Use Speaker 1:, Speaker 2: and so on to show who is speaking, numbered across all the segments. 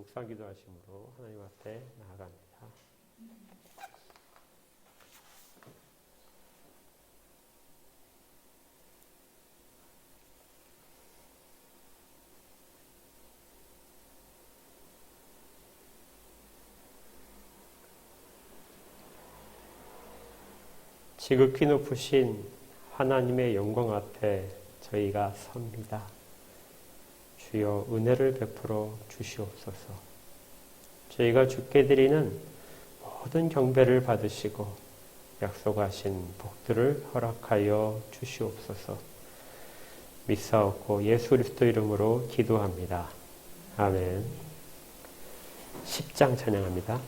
Speaker 1: 묵상 기도하심으로 하나님 앞에 나아갑니다. 지극히 높으신 하나님의 영광 앞에 저희가 섭니다. 주여 은혜를 베풀어 주시옵소서. 저희가 주께 드리는 모든 경배를 받으시고 약속하신 복들을 허락하여 주시옵소서. 믿사옵고 예수 그리스도 이름으로 기도합니다. 아멘. 10장 찬양합니다.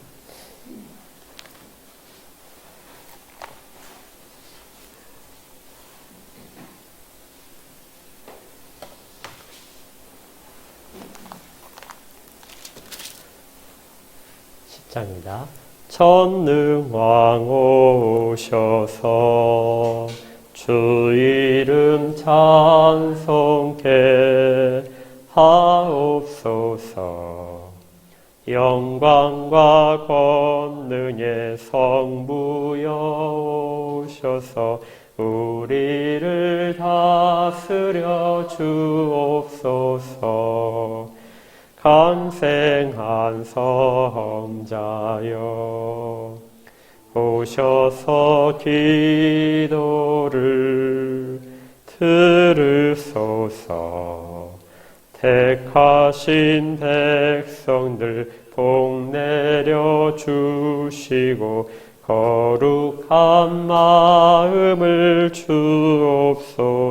Speaker 1: 장입니다. 전능왕 오셔서 주 이름 찬송케 하옵소서. 영광과 권능의 성부여 오셔서 우리를 다스려 주옵소서. 강생한 성자여 오셔서 기도를 들으소서. 택하신 백성들 복 내려 주시고 거룩한 마음을 주옵소서.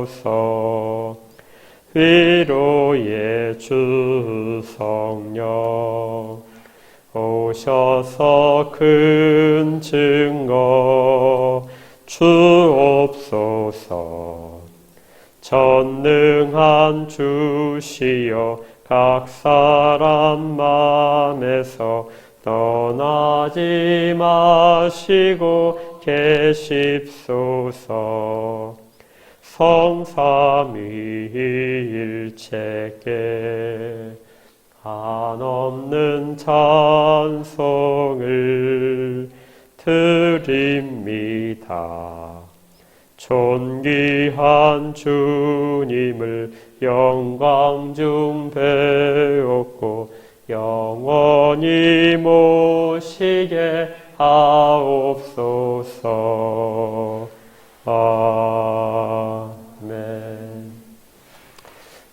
Speaker 1: 위로의 주 성령 오셔서 큰 증거 주옵소서. 전능한 주시여 각 사람 맘에서 떠나지 마시고 계십소서. 성삼위일체께 한없는 찬송을 드립니다. 존귀한 주님을 영광 중 배웠고 영원히 모시게 하옵소서. 아멘.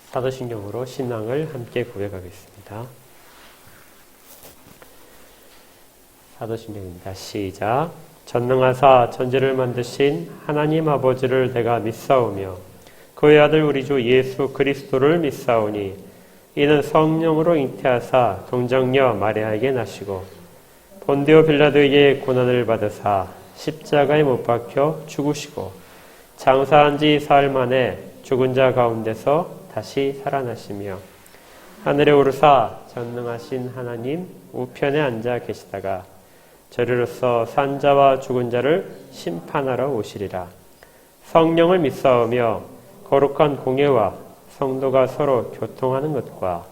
Speaker 1: 사도신경으로 신앙을 함께 고백하겠습니다. 사도신경입니다. 시작. 전능하사 천지를 만드신 하나님 아버지를 내가 믿사오며 그의 아들 우리 주 예수 그리스도를 믿사오니 이는 성령으로 잉태하사 동정녀 마리아에게 나시고 본디오 빌라도에게 고난을 받으사 십자가에 못 박혀 죽으시고 장사한 지 사흘 만에 죽은 자 가운데서 다시 살아나시며 하늘에 오르사 전능하신 하나님 우편에 앉아 계시다가 저리로서 산 자와 죽은 자를 심판하러 오시리라. 성령을 믿사오며 거룩한 공예와 성도가 서로 교통하는 것과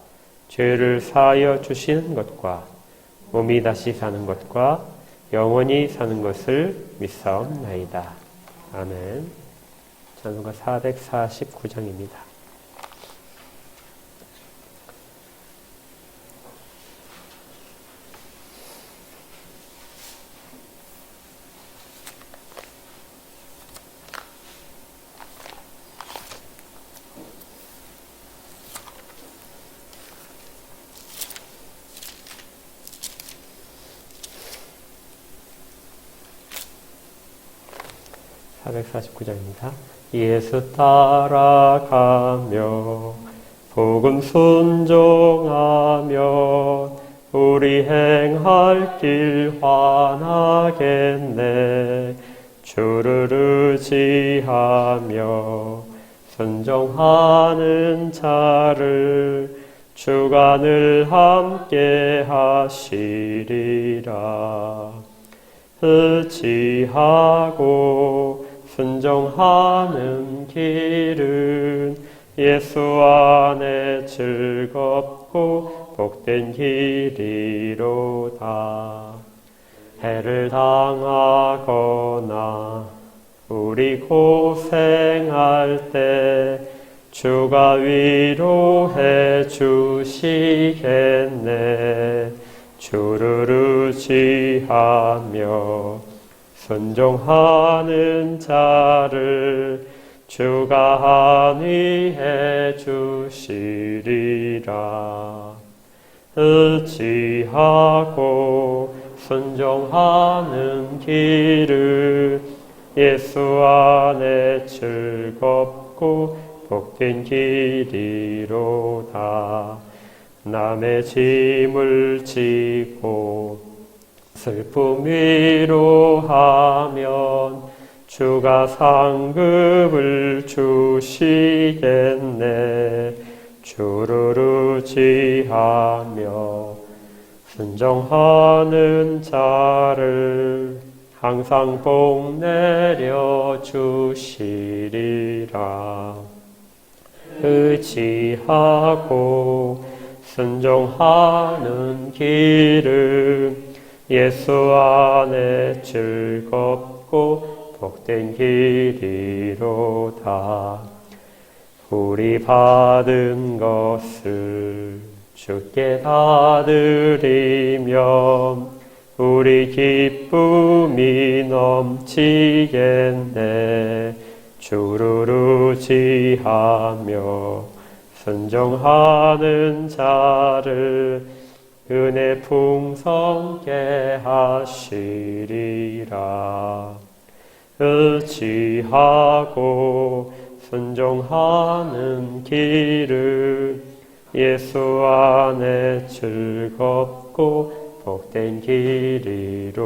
Speaker 1: 죄를 사하여 주시는 것과 몸이 다시 사는 것과 영원히 사는 것을 믿사옵나이다. 아멘. 찬송가 449장입니다. 예수 따라가며 복음 순종하며 우리 행할 길 환하겠네. 주를 의지하며 순종하는 자를 주간을 함께 하시리라. 의지하고 순종하는 길은 예수 안에 즐겁고 복된 길이로다. 해를 당하거나 우리 고생할 때 주가 위로해 주시겠네. 주를 의지하며 순종하는 자를 주가 안위해 주시리라. 의지하고 순종하는 길을 예수 안에 즐겁고 복된 길이로다. 남의 짐을 지고 슬픔 위로하면 주가 상급을 주시겠네. 주를 의지하며 순종하는 자를 항상 복 내려 주시리라. 의지하고 순종하는 길은 예수 안에 즐겁고 복된 길이로다. 우리 받은 것을 주께 다 드리면 우리 기쁨이 넘치겠네. 주를 의지하며 순종하는 자를 은혜 풍성케 하시리라. 의지하고 순종하는 길을 예수 안에 즐겁고 복된 길이로다.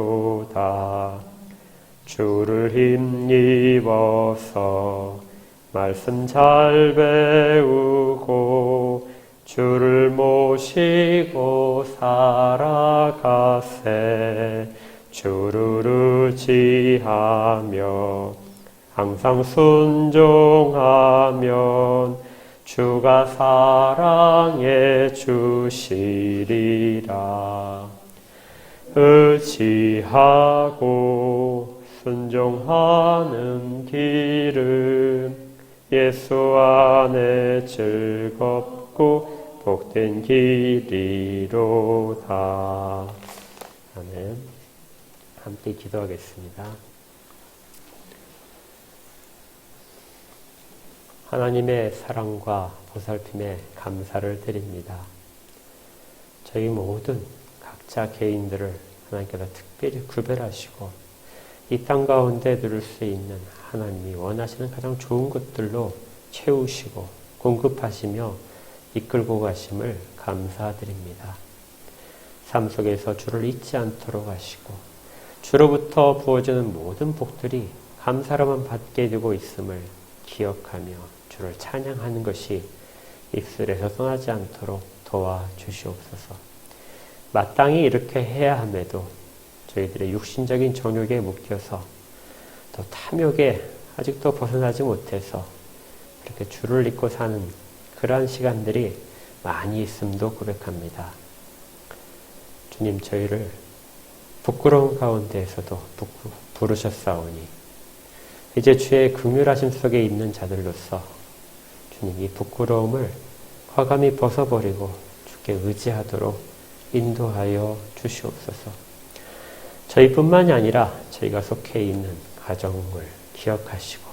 Speaker 1: 주를 힘입어서 말씀 잘 배우고 주를 모시고 살아가세. 주를 의지하며 항상 순종하면 주가 사랑해 주시리라. 의지하고 순종하는 길은 예수 안에 즐겁고 복된 길이로다. 아멘. 함께 기도하겠습니다. 하나님의 사랑과 보살핌에 감사를 드립니다. 저희 모든 각자 개인들을 하나님께서 특별히 구별하시고 이 땅 가운데 누릴 수 있는 하나님이 원하시는 가장 좋은 것들로 채우시고 공급하시며 이끌고 가심을 감사드립니다. 삶 속에서 주를 잊지 않도록 하시고 주로부터 부어지는 모든 복들이 감사로만 받게 되고 있음을 기억하며 주를 찬양하는 것이 입술에서 떠나지 않도록 도와주시옵소서. 마땅히 이렇게 해야 함에도 저희들의 육신적인 정욕에 묶여서 또 탐욕에 아직도 벗어나지 못해서 이렇게 주를 잊고 사는 그러한 시간들이 많이 있음도 고백합니다. 주님, 저희를 부끄러운 가운데에서도 부르셨사오니 이제 주의 긍휼하심 속에 있는 자들로서 주님 이 부끄러움을 과감히 벗어버리고 주께 의지하도록 인도하여 주시옵소서. 저희뿐만이 아니라 저희가 속해 있는 가정을 기억하시고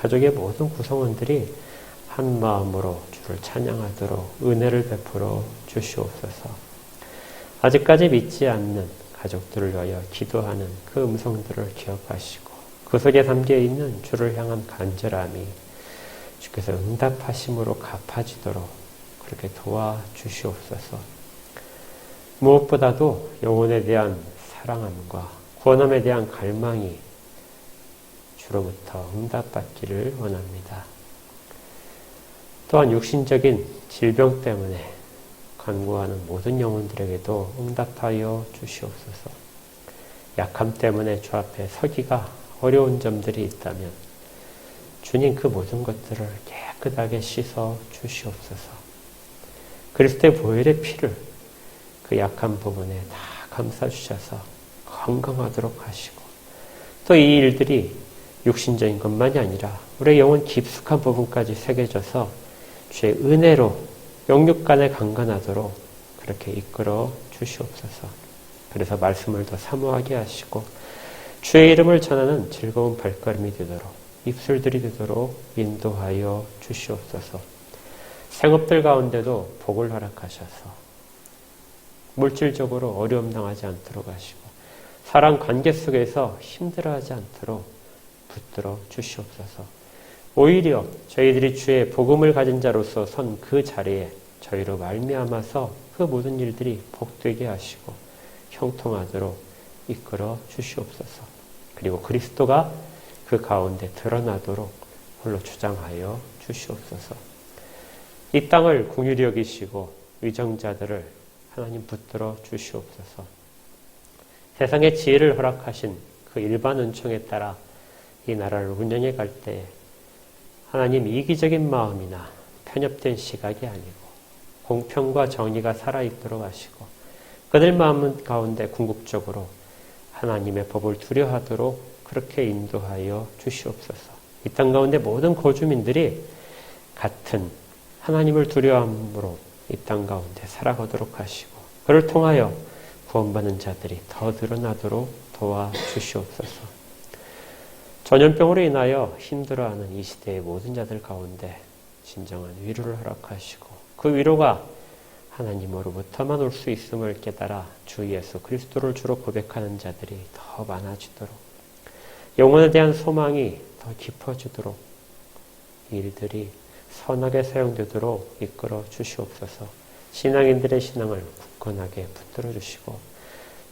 Speaker 1: 가족의 모든 구성원들이 한 마음으로 주를 찬양하도록 은혜를 베풀어 주시옵소서. 아직까지 믿지 않는 가족들을 위하여 기도하는 그 음성들을 기억하시고 그 속에 담겨있는 주를 향한 간절함이 주께서 응답하심으로 갚아지도록 그렇게 도와주시옵소서. 무엇보다도 영혼에 대한 사랑함과 구원함에 대한 갈망이 주로부터 응답받기를 원합니다. 또한 육신적인 질병 때문에 간구하는 모든 영혼들에게도 응답하여 주시옵소서. 약함 때문에 주 앞에 서기가 어려운 점들이 있다면 주님 그 모든 것들을 깨끗하게 씻어 주시옵소서. 그리스도의 보혈의 피를 그 약한 부분에 다 감싸 주셔서 건강하도록 하시고 또 이 일들이 육신적인 것만이 아니라 우리의 영혼 깊숙한 부분까지 새겨져서 주의 은혜로 영육간에 강건하도록 그렇게 이끌어 주시옵소서. 그래서 말씀을 더 사모하게 하시고 주의 이름을 전하는 즐거운 발걸음이 되도록 입술들이 되도록 인도하여 주시옵소서. 생업들 가운데도 복을 허락하셔서 물질적으로 어려움 당하지 않도록 하시고 사람 관계 속에서 힘들어하지 않도록 붙들어 주시옵소서. 오히려 저희들이 주의 복음을 가진 자로서 선 그 자리에 저희로 말미암아서 그 모든 일들이 복되게 하시고 형통하도록 이끌어 주시옵소서. 그리고 그리스도가 그 가운데 드러나도록 홀로 주장하여 주시옵소서. 이 땅을 긍휼히 여기시고 의정자들을 하나님 붙들어 주시옵소서. 세상의 지혜를 허락하신 그 일반 은총에 따라 이 나라를 운영해 갈 때 하나님 이기적인 마음이나 편협된 시각이 아니고 공평과 정의가 살아있도록 하시고 그들 마음 가운데 궁극적으로 하나님의 법을 두려워하도록 그렇게 인도하여 주시옵소서. 이 땅 가운데 모든 거주민들이 같은 하나님을 두려워함으로 이 땅 가운데 살아가도록 하시고 그를 통하여 구원받는 자들이 더 늘어나도록 도와주시옵소서. 전염병으로 인하여 힘들어하는 이 시대의 모든 자들 가운데 진정한 위로를 허락하시고 그 위로가 하나님으로부터만 올 수 있음을 깨달아 주 예수 그리스도를 주로 고백하는 자들이 더 많아지도록 영혼에 대한 소망이 더 깊어지도록 일들이 선하게 사용되도록 이끌어 주시옵소서. 신앙인들의 신앙을 굳건하게 붙들어 주시고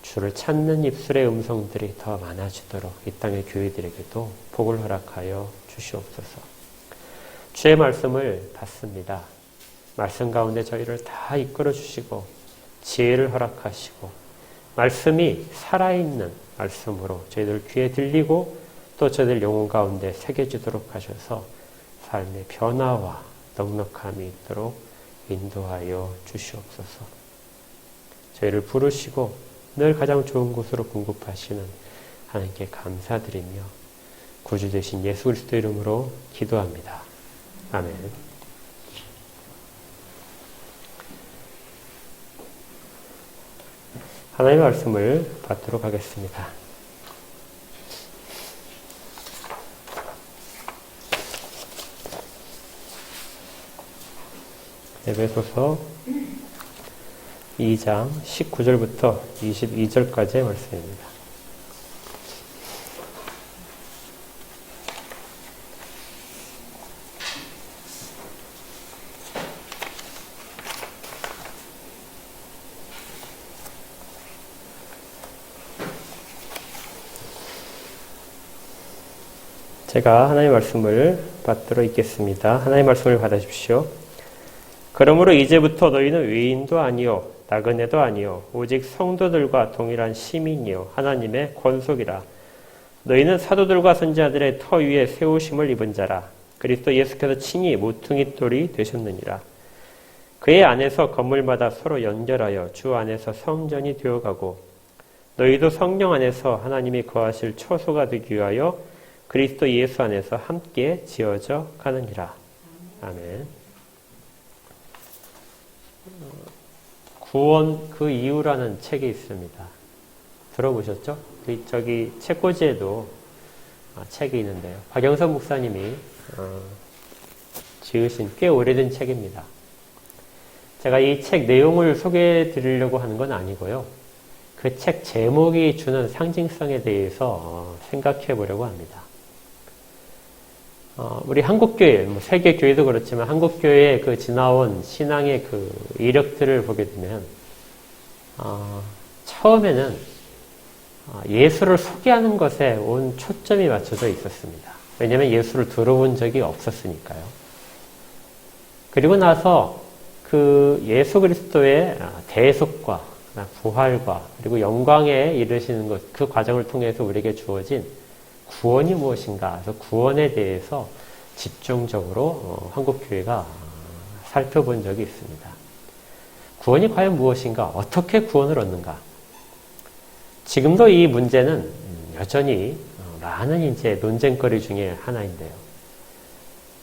Speaker 1: 주를 찾는 입술의 음성들이 더 많아지도록 이 땅의 교회들에게도 복을 허락하여 주시옵소서. 주의 말씀을 받습니다. 말씀 가운데 저희를 다 이끌어 주시고 지혜를 허락하시고 말씀이 살아있는 말씀으로 저희들 귀에 들리고 또 저희들 영혼 가운데 새겨지도록 하셔서 삶의 변화와 넉넉함이 있도록 인도하여 주시옵소서. 저희를 부르시고 늘 가장 좋은 곳으로 공급하시는 하나님께 감사드리며 구주 되신 예수 그리스도 이름으로 기도합니다. 아멘. 하나님의 말씀을 받도록 하겠습니다. 에베소서 2장 19절부터 22절까지의 말씀입니다. 제가 하나님의 말씀을 받들어 읽겠습니다. 하나님의 말씀을 받아주십시오. 그러므로 이제부터 너희는 외인도 아니요 나그네도 아니요 오직 성도들과 동일한 시민이요 하나님의 권속이라. 너희는 사도들과 선지자들의 터 위에 세우심을 입은 자라. 그리스도 예수께서 친히 모퉁이 돌이 되셨느니라. 그의 안에서 건물마다 서로 연결하여 주 안에서 성전이 되어가고 너희도 성령 안에서 하나님이 거하실 처소가 되기 위하여 그리스도 예수 안에서 함께 지어져 가느니라. 아멘. 구원 그 이유라는 책이 있습니다. 들어보셨죠? 저기 책꽂이에도 책이 있는데요. 박영선 목사님이 지으신 꽤 오래된 책입니다. 제가 이 책 내용을 소개해 드리려고 하는 건 아니고요. 그 책 제목이 주는 상징성에 대해서 생각해 보려고 합니다. 우리 한국교회, 세계 교회도 그렇지만 한국교회의 그 지나온 신앙의 그 이력들을 보게 되면, 처음에는 예수를 소개하는 것에 온 초점이 맞춰져 있었습니다. 왜냐하면 예수를 들어본 적이 없었으니까요. 그리고 나서 그 예수 그리스도의 대속과 부활과 그리고 영광에 이르시는 것, 그 과정을 통해서 우리에게 주어진 구원이 무엇인가, 그래서 구원에 대해서 집중적으로 한국교회가 살펴본 적이 있습니다. 구원이 과연 무엇인가? 어떻게 구원을 얻는가? 지금도 이 문제는 여전히 많은 이제 논쟁거리 중에 하나인데요.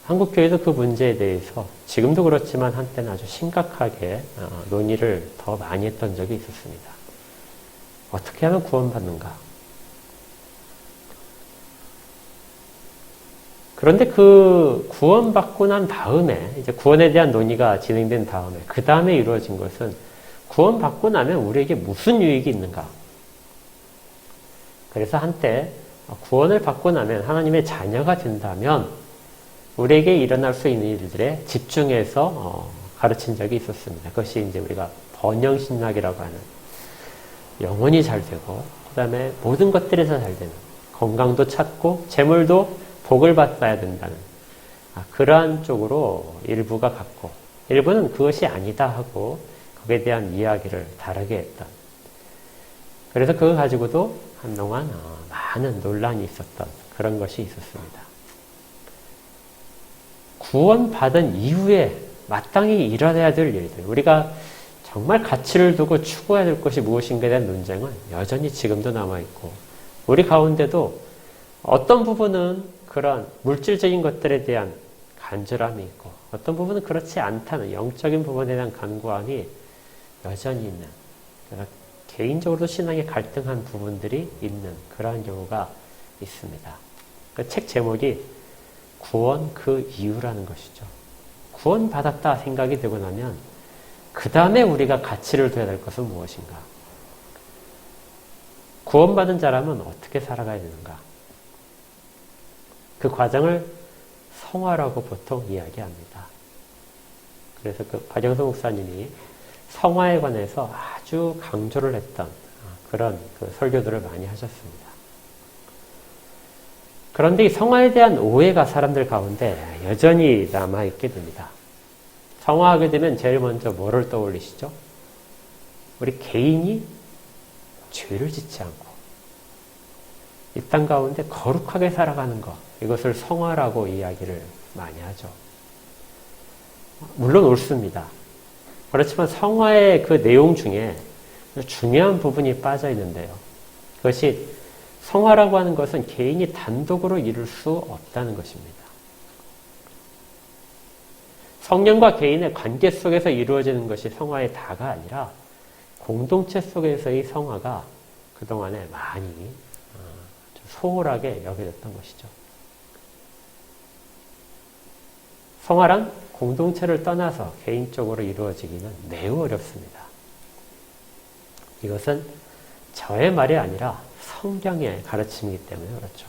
Speaker 1: 한국 교회도 그 문제에 대해서 지금도 그렇지만 한때는 아주 심각하게 논의를 더 많이 했던 적이 있었습니다. 어떻게 하면 구원받는가? 그런데 그 구원받고 난 다음에, 이제 구원에 대한 논의가 진행된 다음에, 그 다음에 이루어진 것은 구원받고 나면 우리에게 무슨 유익이 있는가? 그래서 한때 구원을 받고 나면 하나님의 자녀가 된다면 우리에게 일어날 수 있는 일들에 집중해서 가르친 적이 있었습니다. 그것이 이제 우리가 번영신학이라고 하는 영혼이 잘 되고, 그 다음에 모든 것들에서 잘 되는, 건강도 찾고 재물도 복을 받아야 된다는 그러한 쪽으로 일부가 갔고, 일부는 그것이 아니다 하고 거기에 대한 이야기를 다르게 했던, 그래서 그거 가지고도 한동안 많은 논란이 있었던 그런 것이 있었습니다. 구원받은 이후에 마땅히 일어나야 될 일들, 우리가 정말 가치를 두고 추구해야 될 것이 무엇인가에 대한 논쟁은 여전히 지금도 남아있고, 우리 가운데도 어떤 부분은 그런 물질적인 것들에 대한 간절함이 있고, 어떤 부분은 그렇지 않다는 영적인 부분에 대한 간구함이 여전히 있는, 그러니까 개인적으로도 신앙에 갈등한 부분들이 있는 그러한 경우가 있습니다. 그 책 제목이 구원 그 이유라는 것이죠. 구원받았다 생각이 되고 나면 그 다음에 우리가 가치를 둬야 될 것은 무엇인가? 구원받은 자라면 어떻게 살아가야 되는가? 그 과정을 성화라고 보통 이야기합니다. 그래서 그 박영선 목사님이 성화에 관해서 아주 강조를 했던 그런 그 설교들을 많이 하셨습니다. 그런데 이 성화에 대한 오해가 사람들 가운데 여전히 남아있게 됩니다. 성화하게 되면 제일 먼저 뭐를 떠올리시죠? 우리 개인이 죄를 짓지 않고 이 땅 가운데 거룩하게 살아가는 것, 이것을 성화라고 이야기를 많이 하죠. 물론 옳습니다. 그렇지만 성화의 그 내용 중에 중요한 부분이 빠져 있는데요. 그것이 성화라고 하는 것은 개인이 단독으로 이룰 수 없다는 것입니다. 성령과 개인의 관계 속에서 이루어지는 것이 성화의 다가 아니라 공동체 속에서의 성화가 그동안에 많이 소홀하게 여겨졌던 것이죠. 성화란 공동체를 떠나서 개인적으로 이루어지기는 매우 어렵습니다. 이것은 저의 말이 아니라 성경의 가르침이기 때문에 그렇죠.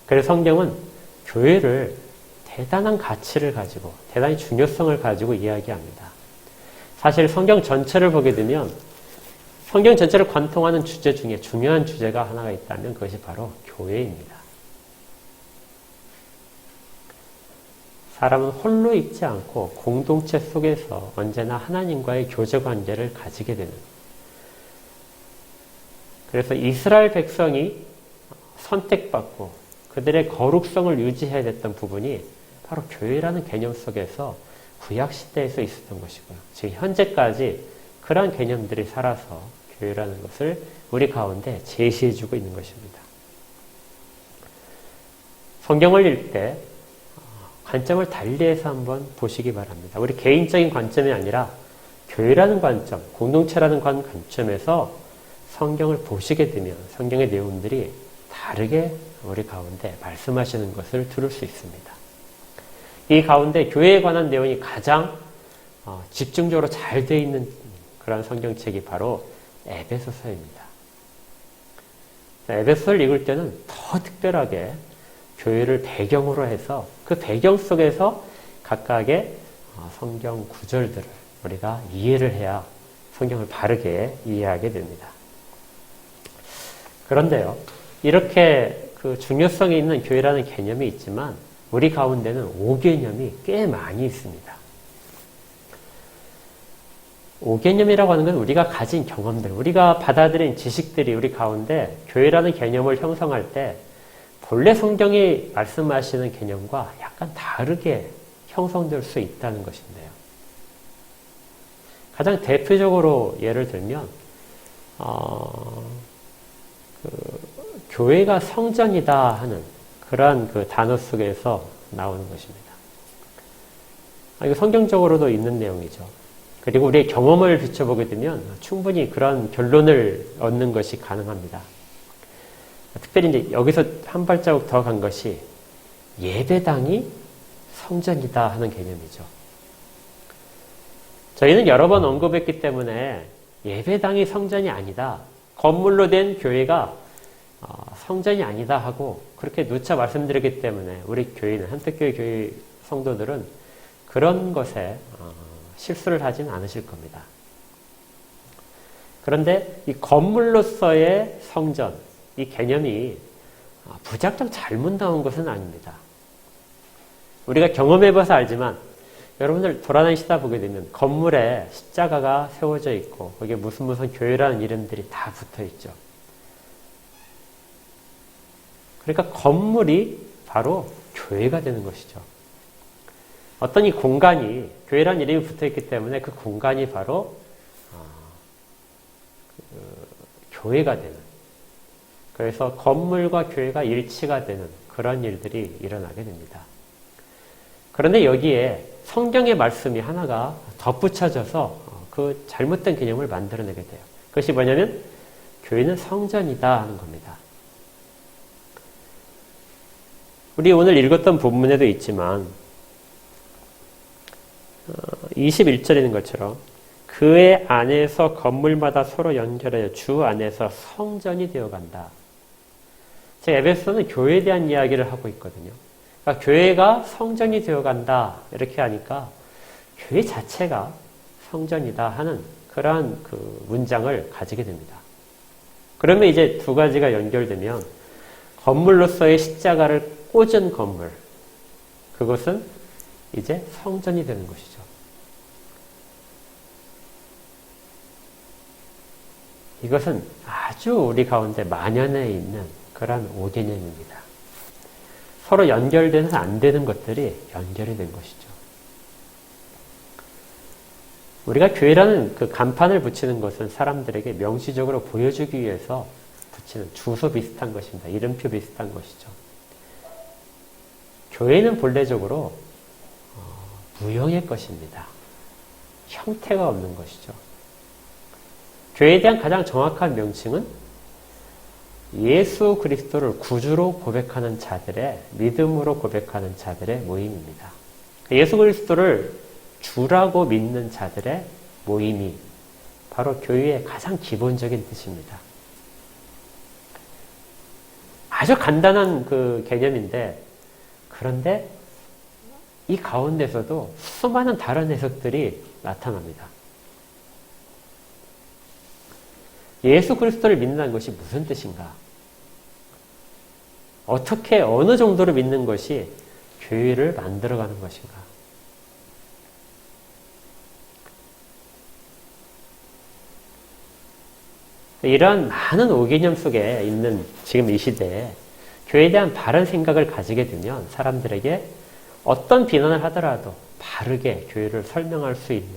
Speaker 1: 그래서 성경은 교회를 대단한 가치를 가지고, 대단히 중요성을 가지고 이야기합니다. 사실 성경 전체를 보게 되면 성경 전체를 관통하는 주제 중에 중요한 주제가 하나가 있다면 그것이 바로 교회입니다. 사람은 홀로 있지 않고 공동체 속에서 언제나 하나님과의 교제 관계를 가지게 되는, 그래서 이스라엘 백성이 선택받고 그들의 거룩성을 유지해야 됐던 부분이 바로 교회라는 개념 속에서 구약시대에서 있었던 것이고요. 지금 현재까지 그러한 개념들이 살아서 교회라는 것을 우리 가운데 제시해주고 있는 것입니다. 성경을 읽을 때 관점을 달리해서 한번 보시기 바랍니다. 우리 개인적인 관점이 아니라 교회라는 관점, 공동체라는 관점에서 성경을 보시게 되면 성경의 내용들이 다르게 우리 가운데 말씀하시는 것을 들을 수 있습니다. 이 가운데 교회에 관한 내용이 가장 집중적으로 잘 되어 있는 그런 성경책이 바로 에베소서입니다. 에베소서를 읽을 때는 더 특별하게 교회를 배경으로 해서 그 배경 속에서 각각의 성경 구절들을 우리가 이해를 해야 성경을 바르게 이해하게 됩니다. 그런데요, 이렇게 그 중요성이 있는 교회라는 개념이 있지만 우리 가운데는 오개념이 꽤 많이 있습니다. 오개념이라고 하는 건 우리가 가진 경험들, 우리가 받아들인 지식들이 우리 가운데 교회라는 개념을 형성할 때 본래 성경이 말씀하시는 개념과 약간 다르게 형성될 수 있다는 것인데요. 가장 대표적으로 예를 들면 교회가 성전이다 하는 그러한 그 단어 속에서 나오는 것입니다. 이거 성경적으로도 있는 내용이죠. 그리고 우리의 경험을 비춰보게 되면 충분히 그런 결론을 얻는 것이 가능합니다. 특별히 이제 여기서 한 발자국 더 간 것이 예배당이 성전이다 하는 개념이죠. 저희는 여러 번 언급했기 때문에 예배당이 성전이 아니다, 건물로 된 교회가 성전이 아니다 하고 그렇게 누차 말씀드렸기 때문에 우리 교회는, 한택교회 교회 성도들은 그런 것에 실수를 하지는 않으실 겁니다. 그런데 이 건물로서의 성전, 이 개념이 무작정 잘못 나온 것은 아닙니다. 우리가 경험해봐서 알지만 여러분들 돌아다니시다 보게 되면 건물에 십자가가 세워져 있고 거기에 무슨 교회라는 이름들이 다 붙어 있죠. 그러니까 건물이 바로 교회가 되는 것이죠. 어떤 이 공간이 교회라는 이름이 붙어 있기 때문에 그 공간이 바로 교회가 되는, 그래서 건물과 교회가 일치가 되는 그런 일들이 일어나게 됩니다. 그런데 여기에 성경의 말씀이 하나가 덧붙여져서 그 잘못된 개념을 만들어내게 돼요. 그것이 뭐냐면 교회는 성전이다 하는 겁니다. 우리 오늘 읽었던 본문에도 있지만 21절에 있는 것처럼 그의 안에서 건물마다 서로 연결하여 주 안에서 성전이 되어간다. 제 에베소는 교회에 대한 이야기를 하고 있거든요. 그러니까 교회가 성전이 되어간다 이렇게 하니까 교회 자체가 성전이다 하는 그러한 그 문장을 가지게 됩니다. 그러면 이제 두 가지가 연결되면 건물로서의 십자가를 꽂은 건물, 그것은 이제 성전이 되는 것이죠. 이것은 아주 우리 가운데 만연해 있는 그런 오개념입니다. 서로 연결돼서 안 되는 것들이 연결이 된 것이죠. 우리가 교회라는 그 간판을 붙이는 것은 사람들에게 명시적으로 보여주기 위해서 붙이는 주소 비슷한 것입니다. 이름표 비슷한 것이죠. 교회는 본래적으로 무형의 것입니다. 형태가 없는 것이죠. 교회에 대한 가장 정확한 명칭은 예수 그리스도를 구주로 고백하는 자들의, 믿음으로 고백하는 자들의 모임입니다. 예수 그리스도를 주라고 믿는 자들의 모임이 바로 교회의 가장 기본적인 뜻입니다. 아주 간단한 그 개념인데, 그런데 이 가운데서도 수많은 다른 해석들이 나타납니다. 예수 그리스도를 믿는다는 것이 무슨 뜻인가? 어떻게, 어느 정도로 믿는 것이 교회를 만들어가는 것인가? 이러한 많은 오개념 속에 있는 지금 이 시대에 교회에 대한 바른 생각을 가지게 되면 사람들에게 어떤 비난을 하더라도 바르게 교회를 설명할 수 있는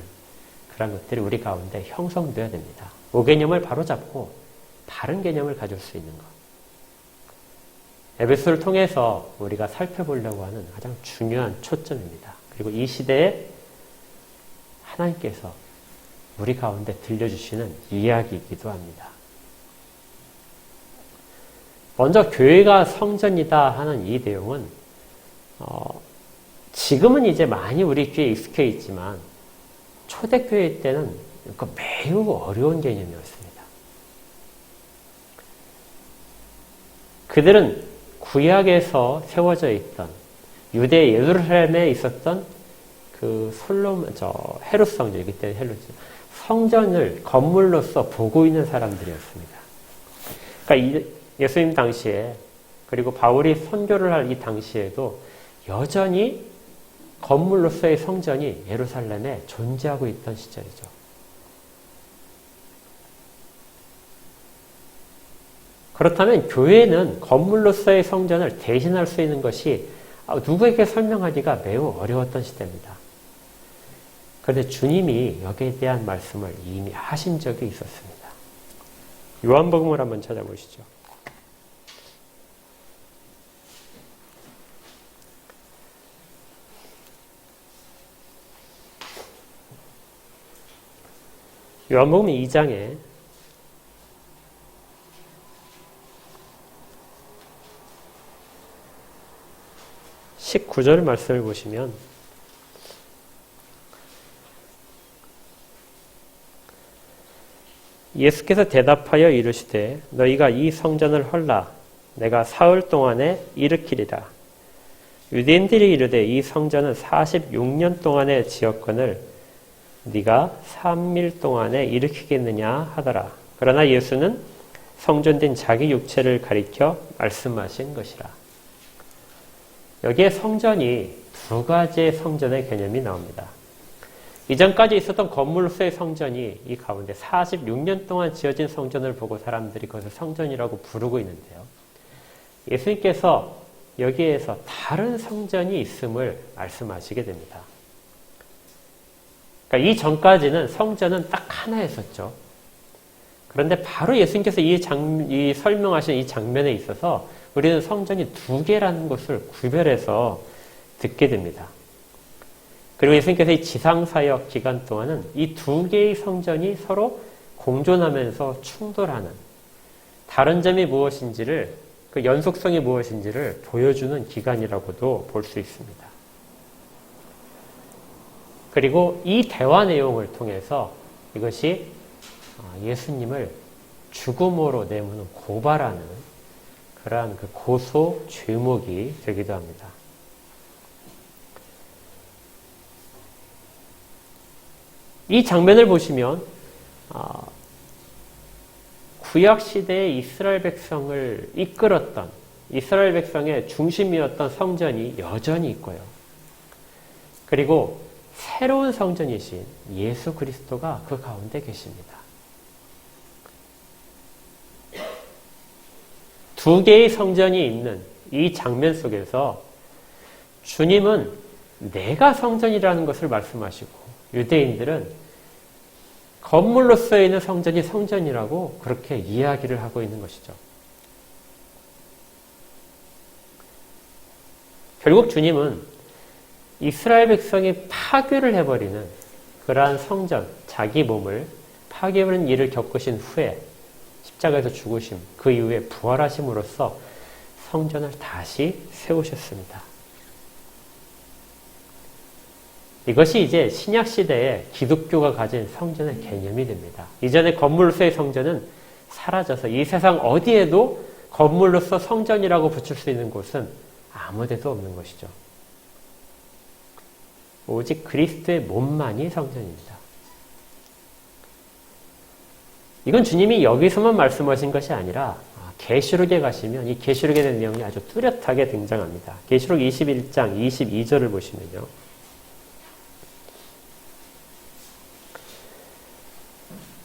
Speaker 1: 그런 것들이 우리 가운데 형성되어야 됩니다. 오개념을 바로잡고 바른 개념을 가질 수 있는 것. 에베소를 통해서 우리가 살펴보려고 하는 가장 중요한 초점입니다. 그리고 이 시대에 하나님께서 우리 가운데 들려주시는 이야기이기도 합니다. 먼저 교회가 성전이다 하는 이 내용은 지금은 이제 많이 우리 귀에 익숙해 있지만 초대교회 때는 매우 어려운 개념이었습니다. 그들은 구약에서 세워져 있던 유대 예루살렘에 있었던 그 헤롯 성전, 그때 헤롯 성전을 건물로서 보고 있는 사람들이었습니다. 그러니까 예수님 당시에, 그리고 바울이 선교를 할 이 당시에도 여전히 건물로서의 성전이 예루살렘에 존재하고 있던 시절이죠. 그렇다면 교회는 건물로서의 성전을 대신할 수 있는 것이 누구에게 설명하기가 매우 어려웠던 시대입니다. 그런데 주님이 여기에 대한 말씀을 이미 하신 적이 있었습니다. 요한복음을 한번 찾아보시죠. 요한복음 2장에 19절 말씀을 보시면 예수께서 대답하여 이르시되 너희가 이 성전을 헐라 내가 사흘 동안에 일으키리라. 유대인들이 이르되 이 성전은 46년 동안에 지었거늘 네가 3일 동안에 일으키겠느냐 하더라. 그러나 예수는 성전된 자기 육체를 가리켜 말씀하신 것이라. 여기에 성전이 두 가지의 성전의 개념이 나옵니다. 이전까지 있었던 건물로서의 성전이 이 가운데 46년 동안 지어진 성전을 보고 사람들이 그것을 성전이라고 부르고 있는데요. 예수님께서 여기에서 다른 성전이 있음을 말씀하시게 됩니다. 그러니까 이 전까지는 성전은 딱 하나였었죠. 그런데 바로 예수님께서 이 설명하신 이 장면에 있어서 우리는 성전이 두 개라는 것을 구별해서 듣게 됩니다. 그리고 예수님께서 이 지상사역 기간 동안은 이 두 개의 성전이 서로 공존하면서 충돌하는 다른 점이 무엇인지를 그 연속성이 무엇인지를 보여주는 기간이라고도 볼 수 있습니다. 그리고 이 대화 내용을 통해서 이것이 예수님을 죽음으로 내모는 고발하는 그러한 그 고소 죄목이 되기도 합니다. 이 장면을 보시면 구약 시대의 이스라엘 백성을 이끌었던 이스라엘 백성의 중심이었던 성전이 여전히 있고요. 그리고 새로운 성전이신 예수 그리스도가 그 가운데 계십니다. 두 개의 성전이 있는 이 장면 속에서 주님은 내가 성전이라는 것을 말씀하시고 유대인들은 건물로서 있는 성전이 성전이라고 그렇게 이야기를 하고 있는 것이죠. 결국 주님은 이스라엘 백성이 파괴를 해버리는 그러한 성전, 자기 몸을 파괴하는 일을 겪으신 후에 십자가에서 죽으심, 그 이후에 부활하심으로써 성전을 다시 세우셨습니다. 이것이 이제 신약시대에 기독교가 가진 성전의 개념이 됩니다. 이전에 건물로서의 성전은 사라져서 이 세상 어디에도 건물로서 성전이라고 붙일 수 있는 곳은 아무 데도 없는 것이죠. 오직 그리스도의 몸만이 성전입니다. 이건 주님이 여기서만 말씀하신 것이 아니라 계시록에 가시면 이 계시록에 대한 내용이 아주 뚜렷하게 등장합니다. 계시록 21장 22절을 보시면요.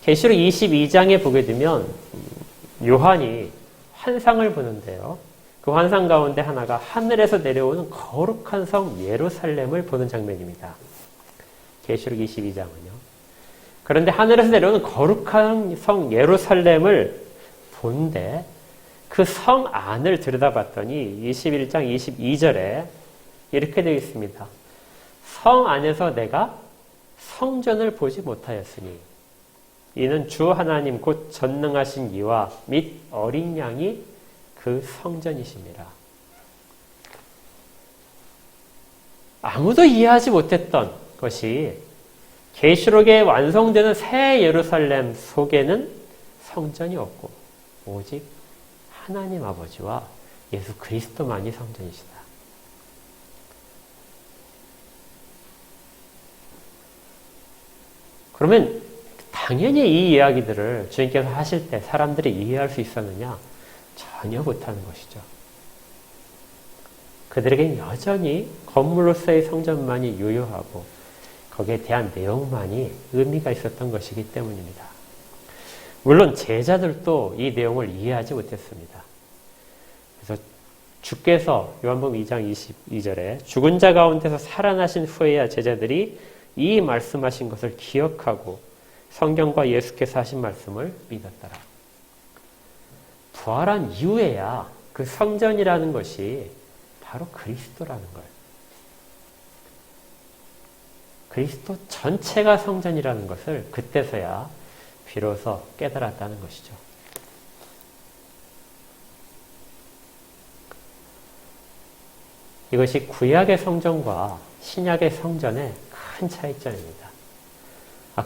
Speaker 1: 계시록 22장에 보게 되면 요한이 환상을 보는데요. 그 환상 가운데 하나가 하늘에서 내려오는 거룩한 성 예루살렘을 보는 장면입니다. 계시록 22장은요. 그런데 하늘에서 내려오는 거룩한 성 예루살렘을 본데 그 성 안을 들여다봤더니 21장 22절에 이렇게 되어 있습니다. 성 안에서 내가 성전을 보지 못하였으니 이는 주 하나님 곧 전능하신 이와 및 어린 양이 그 성전이십니다. 아무도 이해하지 못했던 것이 계시록에 완성되는 새 예루살렘 속에는 성전이 없고 오직 하나님 아버지와 예수 그리스도만이 성전이시다. 그러면 당연히 이 이야기들을 주님께서 하실 때 사람들이 이해할 수 있었느냐? 전혀 못하는 것이죠. 그들에게는 여전히 건물로서의 성전만이 유효하고 거기에 대한 내용만이 의미가 있었던 것이기 때문입니다. 물론 제자들도 이 내용을 이해하지 못했습니다. 그래서 주께서 요한복음 2장 22절에 죽은 자 가운데서 살아나신 후에야 제자들이 이 말씀하신 것을 기억하고 성경과 예수께서 하신 말씀을 믿었더라. 부활한 이후에야 그 성전이라는 것이 바로 그리스도라는 걸. 그리스도 전체가 성전이라는 것을 그때서야 비로소 깨달았다는 것이죠. 이것이 구약의 성전과 신약의 성전의 큰 차이점입니다.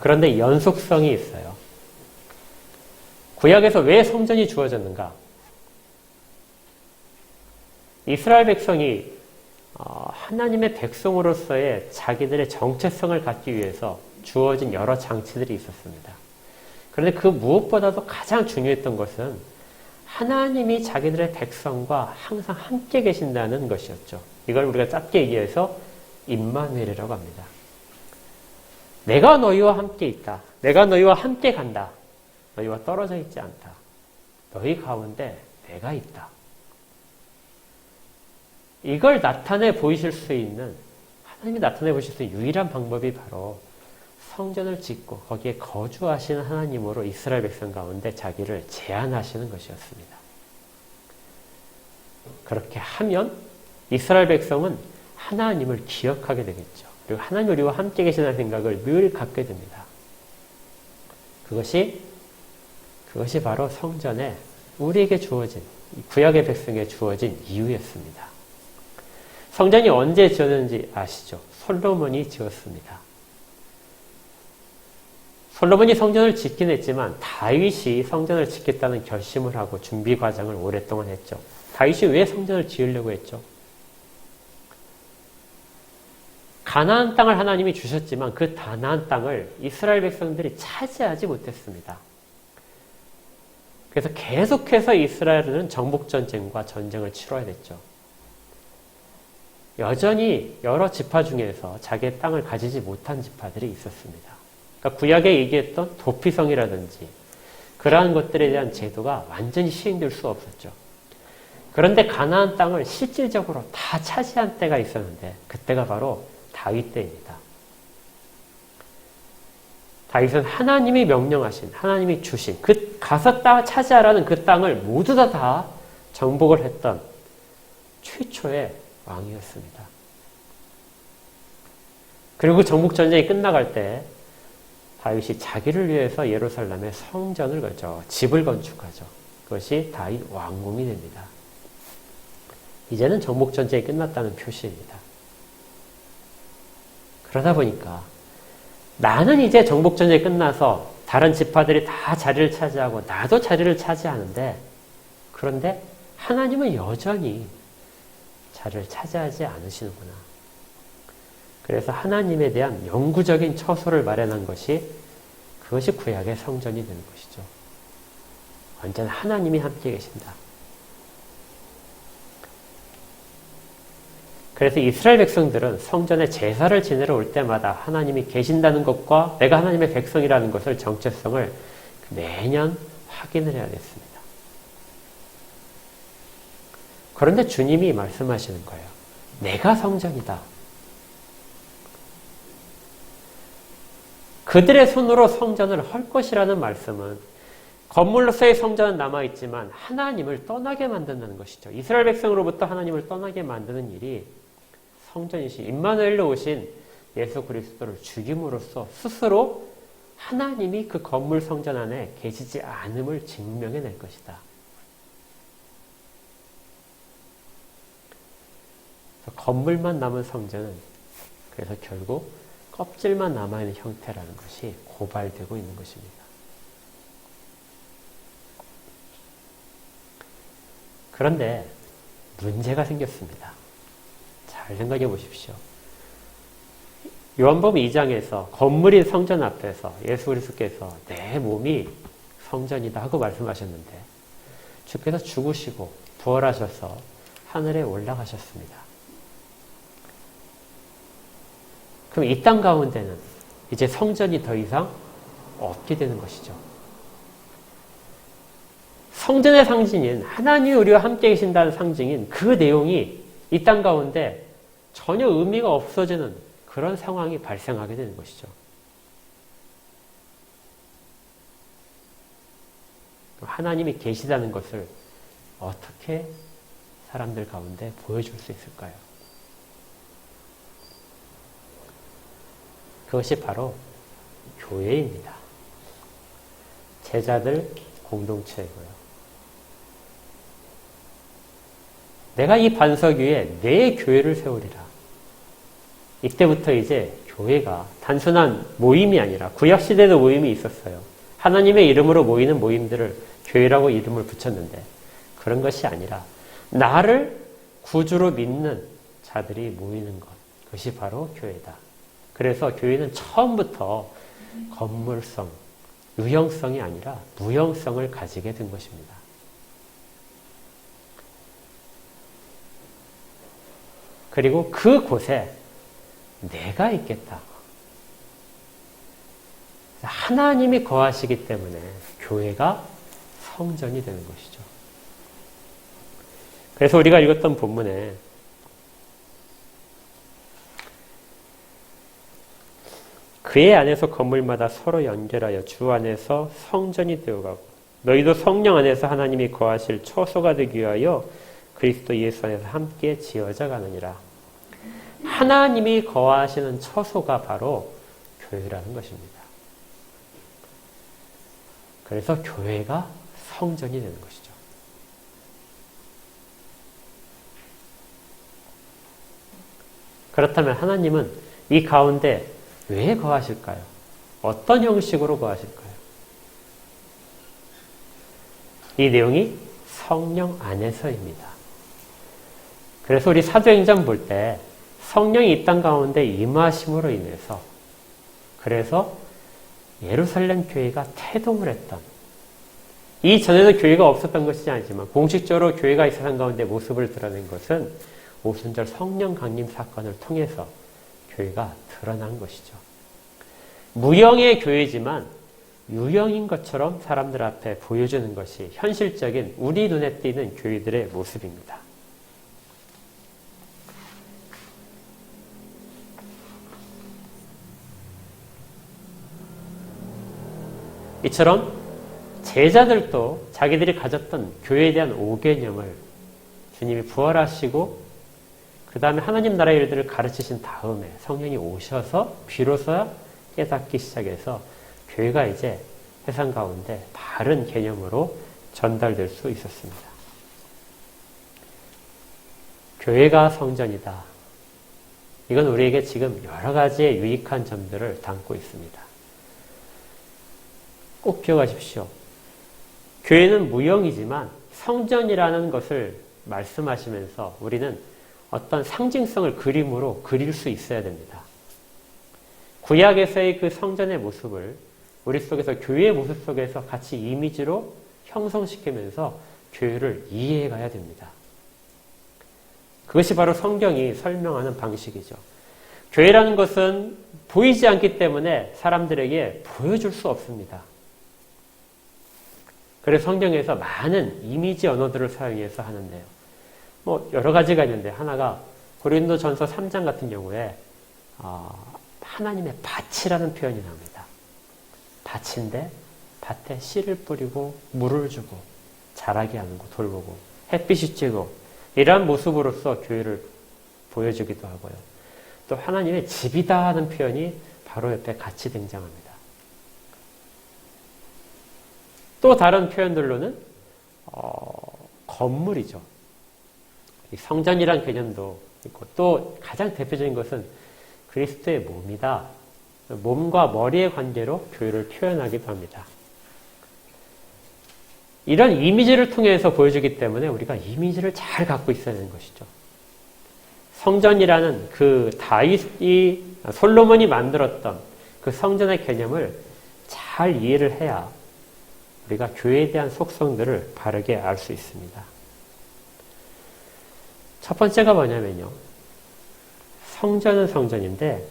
Speaker 1: 그런데 연속성이 있어요. 구약에서 왜 성전이 주어졌는가? 이스라엘 백성이 하나님의 백성으로서의 자기들의 정체성을 갖기 위해서 주어진 여러 장치들이 있었습니다. 그런데 그 무엇보다도 가장 중요했던 것은 하나님이 자기들의 백성과 항상 함께 계신다는 것이었죠. 이걸 우리가 짧게 얘기해서 임마누엘이라고 합니다. 내가 너희와 함께 있다. 내가 너희와 함께 간다. 너희와 떨어져 있지 않다. 너희 가운데 내가 있다. 이걸 나타내 보이실 수 있는, 하나님이 나타내 보실 수 있는 유일한 방법이 바로 성전을 짓고 거기에 거주하시는 하나님으로 이스라엘 백성 가운데 자기를 제한하시는 것이었습니다. 그렇게 하면 이스라엘 백성은 하나님을 기억하게 되겠죠. 그리고 하나님 우리와 함께 계시다는 생각을 늘 갖게 됩니다. 그것이 바로 성전에 우리에게 주어진, 구약의 백성에게 주어진 이유였습니다. 성전이 언제 지어졌는지 아시죠? 솔로몬이 지었습니다. 솔로몬이 성전을 짓긴 했지만 다윗이 성전을 짓겠다는 결심을 하고 준비 과정을 오랫동안 했죠. 다윗이 왜 성전을 지으려고 했죠? 가나안 땅을 하나님이 주셨지만 그 가나안 땅을 이스라엘 백성들이 차지하지 못했습니다. 그래서 계속해서 이스라엘은 정복전쟁과 전쟁을 치러야 됐죠. 여전히 여러 지파 중에서 자기의 땅을 가지지 못한 지파들이 있었습니다. 그러니까 구약에 얘기했던 도피성이라든지 그러한 것들에 대한 제도가 완전히 시행될 수 없었죠. 그런데 가나안 땅을 실질적으로 다 차지한 때가 있었는데 그때가 바로 다윗 때입니다. 다윗은 하나님이 명령하신, 하나님이 주신 가서 차지하라는 그 땅을 모두 다 정복을 했던 최초의 왕이었습니다. 그리고 정복전쟁이 끝나갈 때 다윗이 자기를 위해서 예루살렘에 성전을 집을 건축하죠. 그것이 다윗 왕궁이 됩니다. 이제는 정복전쟁이 끝났다는 표시입니다. 그러다 보니까 나는 이제 정복전쟁이 끝나서 다른 지파들이 다 자리를 차지하고 나도 자리를 차지하는데 그런데 하나님은 여전히 자리를 차지하지 않으시는구나. 그래서 하나님에 대한 영구적인 처소를 마련한 그것이 구약의 성전이 되는 것이죠. 언제나 하나님이 함께 계신다. 그래서 이스라엘 백성들은 성전에 제사를 지내러 올 때마다 하나님이 계신다는 것과 내가 하나님의 백성이라는 것을 정체성을 매년 확인을 해야 됐습니다. 그런데 주님이 말씀하시는 거예요. 내가 성전이다. 그들의 손으로 성전을 헐 것이라는 말씀은 건물로서의 성전은 남아있지만 하나님을 떠나게 만든다는 것이죠. 이스라엘 백성으로부터 하나님을 떠나게 만드는 일이 성전이신 임마누엘로 오신 예수 그리스도를 죽임으로써 스스로 하나님이 그 건물 성전 안에 계시지 않음을 증명해낼 것이다. 건물만 남은 성전은 그래서 결국 껍질만 남아있는 형태라는 것이 고발되고 있는 것입니다. 그런데 문제가 생겼습니다. 잘 생각해 보십시오. 요한복음 2장에서 건물인 성전 앞에서 예수 그리스도께서 내 몸이 성전이다 하고 말씀하셨는데 주께서 죽으시고 부활하셔서 하늘에 올라가셨습니다. 그럼 이 땅 가운데는 이제 성전이 더 이상 없게 되는 것이죠. 성전의 상징인 하나님이 우리와 함께 계신다는 상징인 그 내용이 이 땅 가운데 전혀 의미가 없어지는 그런 상황이 발생하게 되는 것이죠. 하나님이 계시다는 것을 어떻게 사람들 가운데 보여줄 수 있을까요? 그것이 바로 교회입니다. 제자들 공동체이고요. 내가 이 반석 위에 내 교회를 세우리라. 이때부터 이제 교회가 단순한 모임이 아니라 구약시대도 모임이 있었어요. 하나님의 이름으로 모이는 모임들을 교회라고 이름을 붙였는데 그런 것이 아니라 나를 구주로 믿는 자들이 모이는 것. 그것이 바로 교회다. 그래서 교회는 처음부터 건물성, 유형성이 아니라 무형성을 가지게 된 것입니다. 그리고 그곳에 내가 있겠다. 하나님이 거하시기 때문에 교회가 성전이 되는 것이죠. 그래서 우리가 읽었던 본문에 그의 안에서 건물마다 서로 연결하여 주 안에서 성전이 되어가고 너희도 성령 안에서 하나님이 거하실 처소가 되기 위하여 그리스도 예수 안에서 함께 지어져 가느니라. 하나님이 거하시는 처소가 바로 교회라는 것입니다. 그래서 교회가 성전이 되는 것이죠. 그렇다면 하나님은 이 가운데 왜 거하실까요? 어떤 형식으로 거하실까요? 이 내용이 성령 안에서입니다. 그래서 우리 사도행전 볼 때 성령이 이 땅 가운데 임하심으로 인해서 그래서 예루살렘 교회가 태동을 했던 이전에도 교회가 없었던 것이지 아니지만 공식적으로 교회가 이 세상 가운데 모습을 드러낸 것은 오순절 성령 강림 사건을 통해서 교회가 드러난 것이죠. 무형의 교회지만 유형인 것처럼 사람들 앞에 보여주는 것이 현실적인 우리 눈에 띄는 교회들의 모습입니다. 이처럼 제자들도 자기들이 가졌던 교회에 대한 오개념을 주님이 부활하시고 그 다음에 하나님 나라의 일들을 가르치신 다음에 성령이 오셔서 비로소 깨닫기 시작해서 교회가 이제 세상 가운데 바른 개념으로 전달될 수 있었습니다. 교회가 성전이다. 이건 우리에게 지금 여러 가지의 유익한 점들을 담고 있습니다. 꼭 기억하십시오. 교회는 무형이지만 성전이라는 것을 말씀하시면서 우리는 어떤 상징성을 그림으로 그릴 수 있어야 됩니다. 구약에서의 그 성전의 모습을 우리 속에서 교회의 모습 속에서 같이 이미지로 형성시키면서 교회를 이해해 가야 됩니다. 그것이 바로 성경이 설명하는 방식이죠. 교회라는 것은 보이지 않기 때문에 사람들에게 보여줄 수 없습니다. 그래서 성경에서 많은 이미지 언어들을 사용해서 하는데요. 여러 가지가 있는데 하나가 고린도전서 3장 같은 경우에 하나님의 밭이라는 표현이 나옵니다. 밭인데 밭에 씨를 뿌리고 물을 주고 자라게 하는 거 돌보고 햇빛이 쬐고 이러한 모습으로서 교회를 보여주기도 하고요. 또 하나님의 집이다 하는 표현이 바로 옆에 같이 등장합니다. 또 다른 표현들로는 건물이죠. 성전이란 개념도 있고 또 가장 대표적인 것은 그리스도의 몸이다. 몸과 머리의 관계로 교회를 표현하기도 합니다. 이런 이미지를 통해서 보여주기 때문에 우리가 이미지를 잘 갖고 있어야 하는 것이죠. 성전이라는 그 솔로몬이 만들었던 그 성전의 개념을 잘 이해를 해야 우리가 교회에 대한 속성들을 바르게 알 수 있습니다. 첫 번째가 뭐냐면요. 성전은 성전인데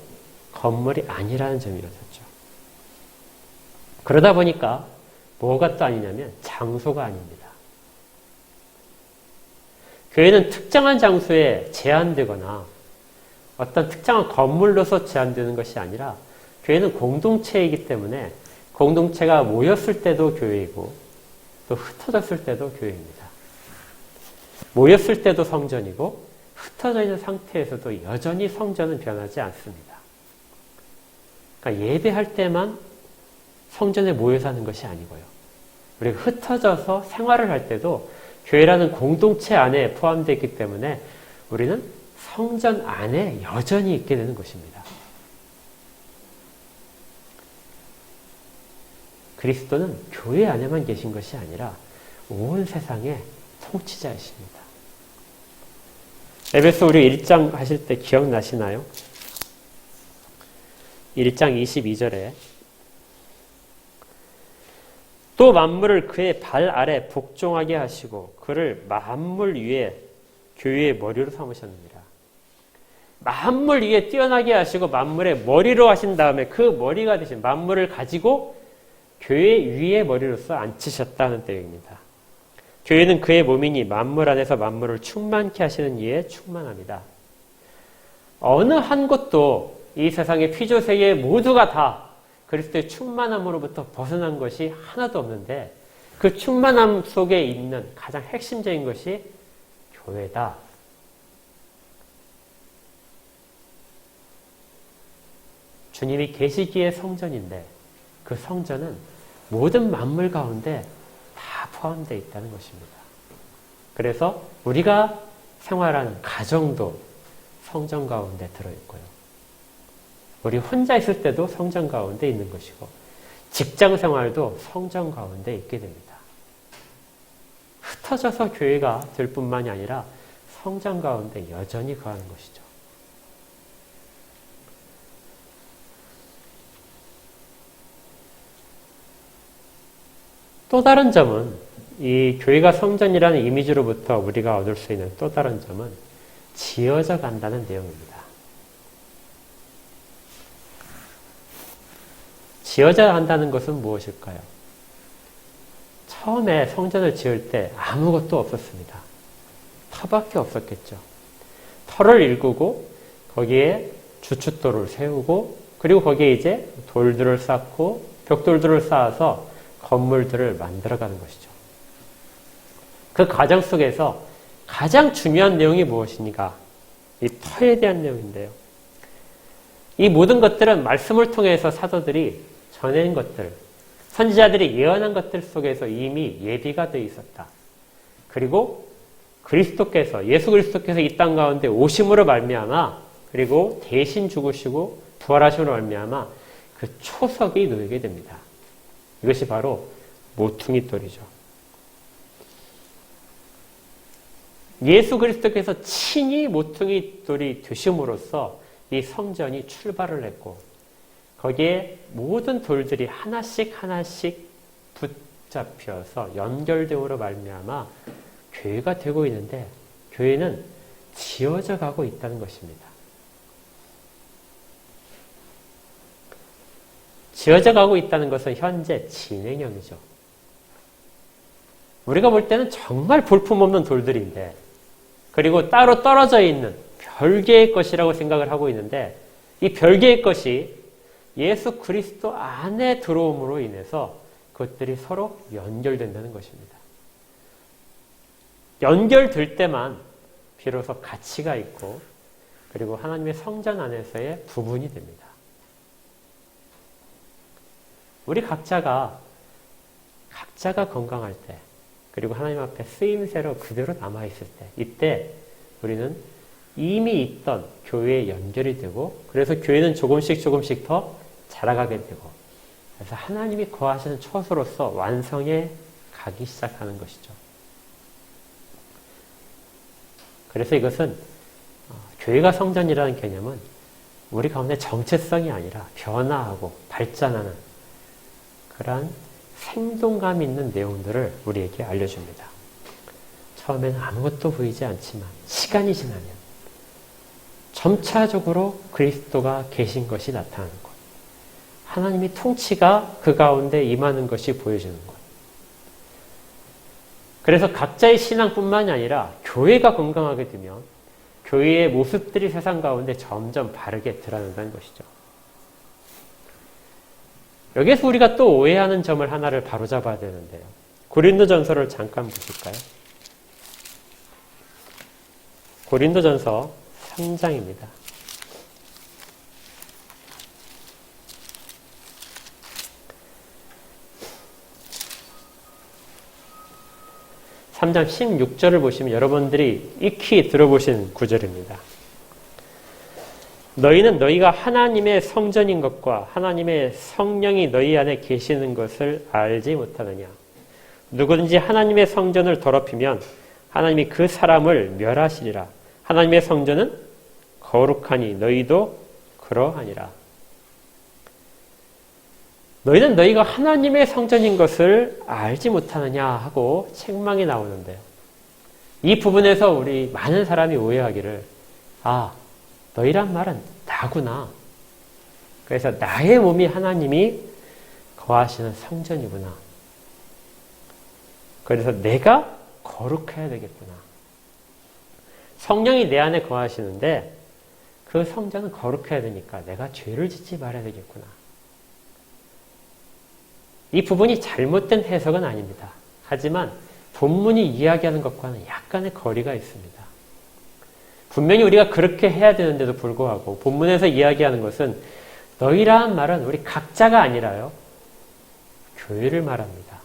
Speaker 1: 건물이 아니라는 점이었었죠. 그러다 보니까 뭐가 또 아니냐면 장소가 아닙니다. 교회는 특정한 장소에 제한되거나 어떤 특정한 건물로서 제한되는 것이 아니라 교회는 공동체이기 때문에 공동체가 모였을 때도 교회이고 또 흩어졌을 때도 교회입니다. 모였을 때도 성전이고 흩어져 있는 상태에서도 여전히 성전은 변하지 않습니다. 그러니까 예배할 때만 성전에 모여서 하는 것이 아니고요. 우리가 흩어져서 생활을 할 때도 교회라는 공동체 안에 포함되어 있기 때문에 우리는 성전 안에 여전히 있게 되는 것입니다. 그리스도는 교회 안에만 계신 것이 아니라 온 세상의 통치자이십니다. 에베소 우리 1장 하실 때 기억나시나요? 1장 22절에 또 만물을 그의 발 아래 복종하게 하시고 그를 만물 위에 교회의 머리로 삼으셨느니라. 만물 위에 뛰어나게 하시고 만물의 머리로 하신 다음에 그 머리가 되신 만물을 가지고 교회 위의 머리로서 앉히셨다는 내용입니다. 교회는 그의 몸이니 만물 안에서 만물을 충만케 하시는 이에 충만합니다. 어느 한 곳도 이 세상의 피조세계 모두가 다 그리스도의 충만함으로부터 벗어난 것이 하나도 없는데 그 충만함 속에 있는 가장 핵심적인 것이 교회다. 주님이 계시기의 성전인데 그 성전은 모든 만물 가운데 다 포함되어 있다는 것입니다. 그래서 우리가 생활하는 가정도 성전 가운데 들어있고요. 우리 혼자 있을 때도 성전 가운데 있는 것이고 직장 생활도 성전 가운데 있게 됩니다. 흩어져서 교회가 될 뿐만이 아니라 성전 가운데 여전히 거하는 것이죠. 또 다른 점은 이 교회가 성전이라는 이미지로부터 우리가 얻을 수 있는 또 다른 점은 지어져 간다는 내용입니다. 지어져 간다는 것은 무엇일까요? 처음에 성전을 지을 때 아무것도 없었습니다. 터밖에 없었겠죠. 터를 일구고 거기에 주춧돌을 세우고 그리고 거기에 이제 돌들을 쌓고 벽돌들을 쌓아서 건물들을 만들어가는 것이죠. 그 과정 속에서 가장 중요한 내용이 무엇입니까? 이 터에 대한 내용인데요. 이 모든 것들은 말씀을 통해서 사도들이 전해진 것들, 선지자들이 예언한 것들 속에서 이미 예비가 되어 있었다. 그리고 그리스도께서, 예수 그리스도께서 이 땅 가운데 오심으로 말미암아 그리고 대신 죽으시고 부활하심으로 말미암아 그 초석이 놓이게 됩니다. 이것이 바로 모퉁이 돌이죠. 예수 그리스도께서 친히 모퉁이 돌이 되심으로써 이 성전이 출발을 했고 거기에 모든 돌들이 하나씩 하나씩 붙잡혀서 연결됨으로 말미암아 교회가 되고 있는데 교회는 지어져 가고 있다는 것입니다. 지어져 가고 있다는 것은 현재 진행형이죠. 우리가 볼 때는 정말 볼품없는 돌들인데 그리고 따로 떨어져 있는 별개의 것이라고 생각을 하고 있는데 이 별개의 것이 예수 그리스도 안에 들어옴으로 인해서 그것들이 서로 연결된다는 것입니다. 연결될 때만 비로소 가치가 있고 그리고 하나님의 성전 안에서의 부분이 됩니다. 우리 각자가 건강할 때 그리고 하나님 앞에 쓰임새로 그대로 남아있을 때 이때 우리는 이미 있던 교회에 연결이 되고 그래서 교회는 조금씩 더 자라가게 되고 그래서 하나님이 거하시는 처소로서 완성해 가기 시작하는 것이죠. 그래서 이것은 교회가 성전이라는 개념은 우리 가운데 정체성이 아니라 변화하고 발전하는 그러한 생동감 있는 내용들을 우리에게 알려줍니다. 처음에는 아무것도 보이지 않지만 시간이 지나면 점차적으로 그리스도가 계신 것이 나타나는 것. 하나님의 통치가 그 가운데 임하는 것이 보여지는 것. 그래서 각자의 신앙뿐만이 아니라 교회가 건강하게 되면 교회의 모습들이 세상 가운데 점점 바르게 드러난다는 것이죠. 여기에서 우리가 또 오해하는 점을 하나를 바로잡아야 되는데요. 고린도전서를 잠깐 보실까요? 고린도전서 3장입니다. 3장 16절을 보시면 여러분들이 익히 들어보신 구절입니다. 너희는 너희가 하나님의 성전인 것과 하나님의 성령이 너희 안에 계시는 것을 알지 못하느냐. 누구든지 하나님의 성전을 더럽히면 하나님이 그 사람을 멸하시리라. 하나님의 성전은 거룩하니 너희도 그러하니라. 너희는 너희가 하나님의 성전인 것을 알지 못하느냐 하고 책망이 나오는데요. 이 부분에서 우리 많은 사람이 오해하기를 너희란 말은 나구나. 그래서 나의 몸이 하나님이 거하시는 성전이구나. 그래서 내가 거룩해야 되겠구나. 성령이 내 안에 거하시는데 그 성전은 거룩해야 되니까 내가 죄를 짓지 말아야 되겠구나. 이 부분이 잘못된 해석은 아닙니다. 하지만 본문이 이야기하는 것과는 약간의 거리가 있습니다. 분명히 우리가 그렇게 해야 되는데도 불구하고 본문에서 이야기하는 것은 너희라는 말은 우리 각자가 아니라요. 교회를 말합니다.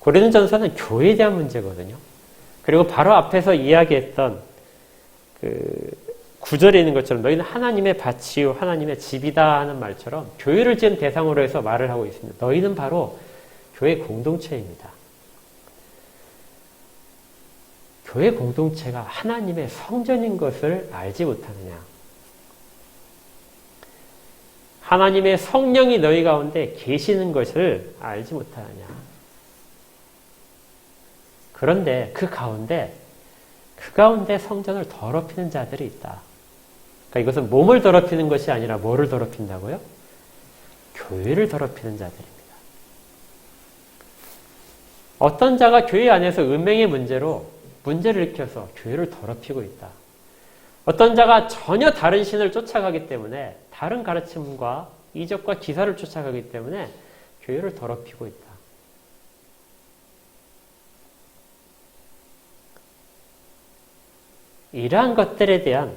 Speaker 1: 고린도전서는 교회에 대한 문제거든요. 그리고 바로 앞에서 이야기했던 구절에 있는 것처럼 너희는 하나님의 밭이요 하나님의 집이다 하는 말처럼 교회를 지은 대상으로 해서 말을 하고 있습니다. 너희는 바로 교회 공동체입니다. 교회 공동체가 하나님의 성전인 것을 알지 못하느냐. 하나님의 성령이 너희 가운데 계시는 것을 알지 못하느냐. 그런데 그 가운데 성전을 더럽히는 자들이 있다. 그러니까 이것은 몸을 더럽히는 것이 아니라 뭐를 더럽힌다고요? 교회를 더럽히는 자들입니다. 어떤 자가 교회 안에서 음행의 문제를 일으켜서 교회를 더럽히고 있다. 어떤 자가 전혀 다른 신을 쫓아가기 때문에 다른 가르침과 이적과 기사를 쫓아가기 때문에 교회를 더럽히고 있다. 이러한 것들에 대한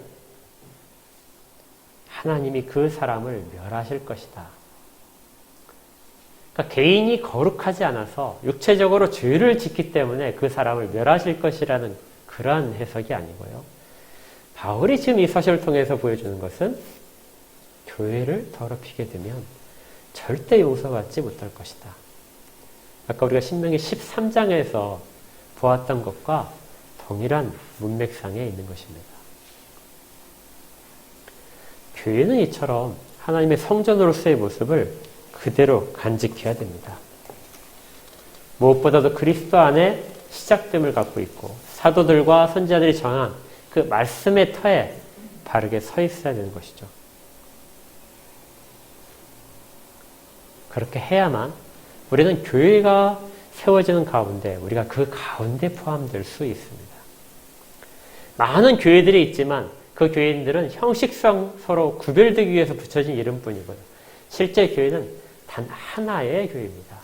Speaker 1: 하나님이 그 사람을 멸하실 것이다. 그러니까 개인이 거룩하지 않아서 육체적으로 죄를 짓기 때문에 그 사람을 멸하실 것이라는 그러한 해석이 아니고요. 바울이 지금 이 서신을 통해서 보여주는 것은 교회를 더럽히게 되면 절대 용서받지 못할 것이다. 아까 우리가 신명기 13장에서 보았던 것과 동일한 문맥상에 있는 것입니다. 교회는 이처럼 하나님의 성전으로서의 모습을 그대로 간직해야 됩니다. 무엇보다도 그리스도 안에 시작됨을 갖고 있고 사도들과 선지자들이 정한 그 말씀의 터에 바르게 서 있어야 되는 것이죠. 그렇게 해야만 우리는 교회가 세워지는 가운데 우리가 그 가운데 포함될 수 있습니다. 많은 교회들이 있지만 그 교인들은 형식상 서로 구별되기 위해서 붙여진 이름뿐이고요. 실제 교회는 단 하나의 교회입니다.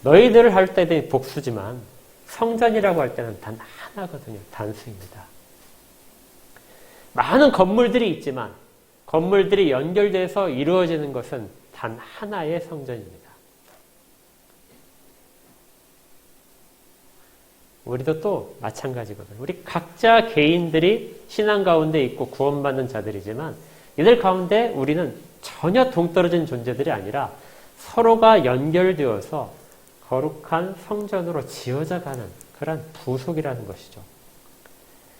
Speaker 1: 너희들을 할 때는 복수지만 성전이라고 할 때는 단 하나거든요. 단수입니다. 많은 건물들이 있지만 건물들이 연결돼서 이루어지는 것은 단 하나의 성전입니다. 우리도 또 마찬가지거든요. 우리 각자 개인들이 신앙 가운데 있고 구원받는 자들이지만 이들 가운데 우리는 전혀 동떨어진 존재들이 아니라 서로가 연결되어서 거룩한 성전으로 지어져 가는 그런 부속이라는 것이죠.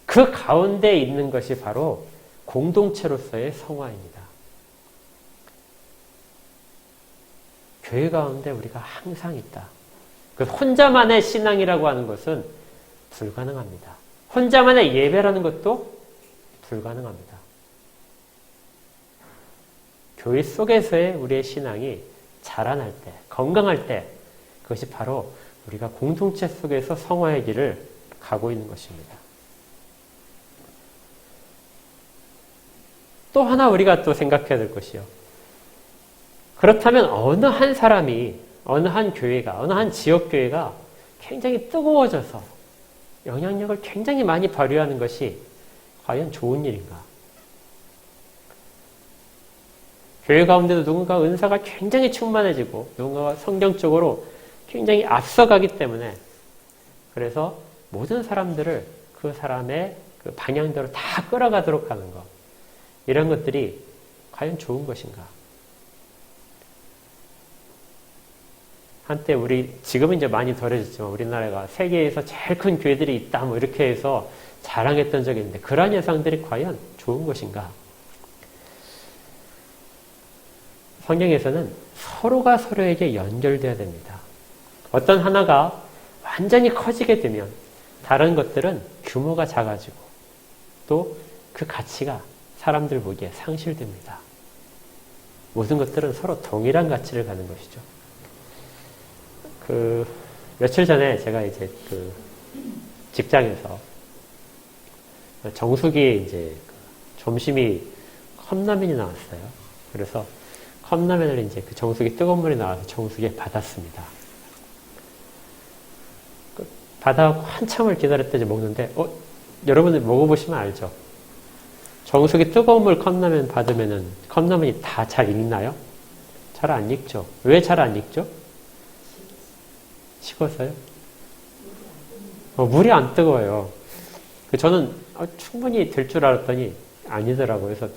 Speaker 1: 그 가운데 있는 것이 바로 공동체로서의 성화입니다. 교회 가운데 우리가 항상 있다. 그 혼자만의 신앙이라고 하는 것은 불가능합니다. 혼자만의 예배라는 것도 불가능합니다. 교회 속에서의 우리의 신앙이 자라날 때, 건강할 때 그것이 바로 우리가 공동체 속에서 성화의 길을 가고 있는 것입니다. 또 하나 우리가 또 생각해야 될 것이요. 그렇다면 어느 한 사람이, 어느 한 교회가, 어느 한 지역교회가 굉장히 뜨거워져서 영향력을 굉장히 많이 발휘하는 것이 과연 좋은 일인가? 교회 가운데도 누군가 은사가 굉장히 충만해지고 누군가가 성경적으로 굉장히 앞서가기 때문에 그래서 모든 사람들을 그 사람의 그 방향대로 다 끌어가도록 하는 것. 이런 것들이 과연 좋은 것인가? 한때 지금은 이제 많이 덜해졌지만 우리나라가 세계에서 제일 큰 교회들이 있다 뭐 이렇게 해서 자랑했던 적이 있는데 그러한 예상들이 과연 좋은 것인가? 성경에서는 서로가 서로에게 연결되어야 됩니다. 어떤 하나가 완전히 커지게 되면 다른 것들은 규모가 작아지고 또 그 가치가 사람들 보기에 상실됩니다. 모든 것들은 서로 동일한 가치를 가는 것이죠. 며칠 전에 제가 이제 직장에서 정수기에 이제 점심이 컵라면이 나왔어요. 그래서 컵라면을 이제 그 정수기 뜨거운 물이 나와서 정수기에 받았습니다. 받아갖고 한참을 기다렸더니 먹는데, 여러분들 먹어보시면 알죠? 정수기 뜨거운 물 컵라면 받으면은 컵라면이 다 잘 익나요? 잘 안 익죠. 왜 잘 안 익죠? 식어서요? 물이 안 뜨거워요. 저는 충분히 될 줄 알았더니 아니더라고요. 그래서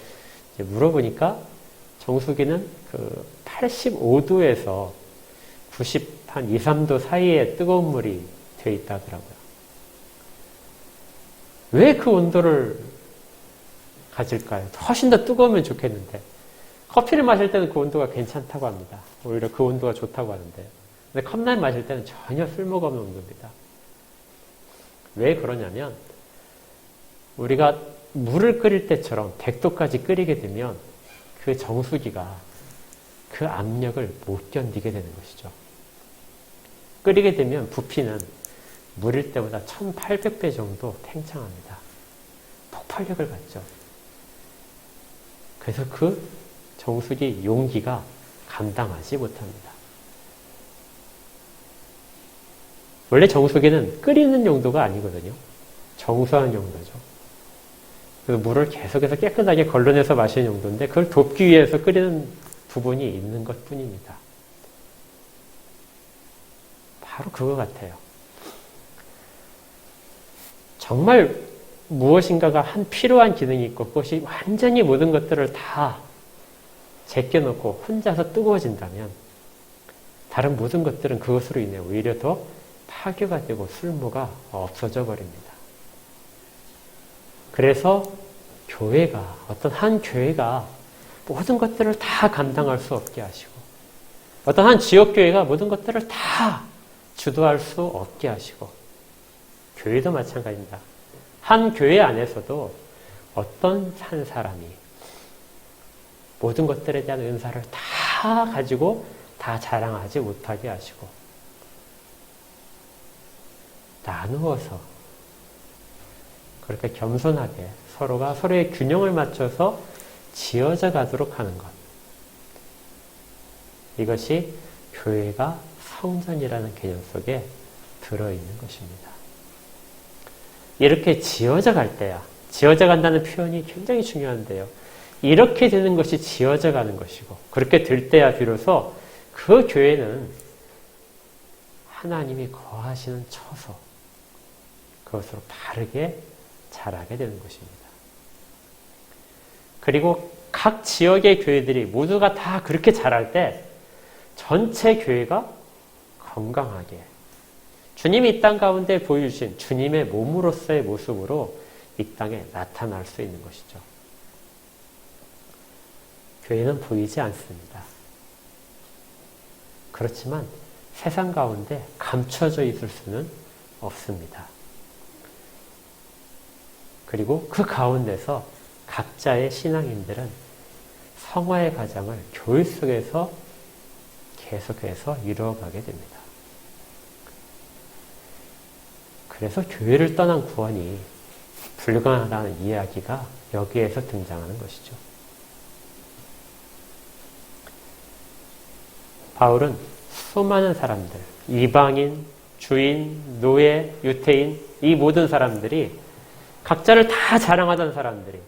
Speaker 1: 이제 물어보니까 정수기는 85도에서 2, 3도 사이에 뜨거운 물이 되어 있다더라고요. 왜 그 온도를 가질까요? 훨씬 더 뜨거우면 좋겠는데 커피를 마실 때는 그 온도가 괜찮다고 합니다. 오히려 그 온도가 좋다고 하는데 근데 컵라면 마실 때는 전혀 쓸모가 없는 온도입니다. 왜 그러냐면 우리가 물을 끓일 때처럼 100도까지 끓이게 되면 그 정수기가 그 압력을 못 견디게 되는 것이죠. 끓이게 되면 부피는 물일 때보다 1800배 정도 팽창합니다. 폭발력을 갖죠. 그래서 그 정수기 용기가 감당하지 못합니다. 원래 정수기는 끓이는 용도가 아니거든요. 정수하는 용도죠. 그래서 물을 계속해서 깨끗하게 걸러내서 마시는 용도인데 그걸 돕기 위해서 끓이는 부분이 있는 것 뿐입니다. 바로 그거 같아요. 정말 무엇인가가 필요한 기능이 있고 그것이 완전히 모든 것들을 다 제껴놓고 혼자서 뜨거워진다면 다른 모든 것들은 그것으로 인해 오히려 더 파괴가 되고 쓸모가 없어져 버립니다. 그래서 어떤 한 교회가 모든 것들을 다 감당할 수 없게 하시고 어떤 한 지역교회가 모든 것들을 다 주도할 수 없게 하시고 교회도 마찬가지입니다. 한 교회 안에서도 어떤 한 사람이 모든 것들에 대한 은사를 다 가지고 다 자랑하지 못하게 하시고 나누어서 그렇게 겸손하게 서로가 서로의 균형을 맞춰서 지어져 가도록 하는 것. 이것이 교회가 성전이라는 개념 속에 들어있는 것입니다. 이렇게 지어져 갈 때야, 지어져 간다는 표현이 굉장히 중요한데요. 이렇게 되는 것이 지어져 가는 것이고, 그렇게 될 때야 비로소 그 교회는 하나님이 거하시는 처소, 그것으로 바르게 자라게 되는 것입니다. 그리고 각 지역의 교회들이 모두가 다 그렇게 자랄 때 전체 교회가 건강하게 주님이 이 땅 가운데 보여주신 주님의 몸으로서의 모습으로 이 땅에 나타날 수 있는 것이죠. 교회는 보이지 않습니다. 그렇지만 세상 가운데 감춰져 있을 수는 없습니다. 그리고 그 가운데서 각자의 신앙인들은 성화의 과정을 교회 속에서 계속해서 이루어가게 됩니다. 그래서 교회를 떠난 구원이 불가능하다는 이야기가 여기에서 등장하는 것이죠. 바울은 수많은 사람들, 이방인, 주인, 노예, 유태인, 이 모든 사람들이 각자를 다 자랑하던 사람들이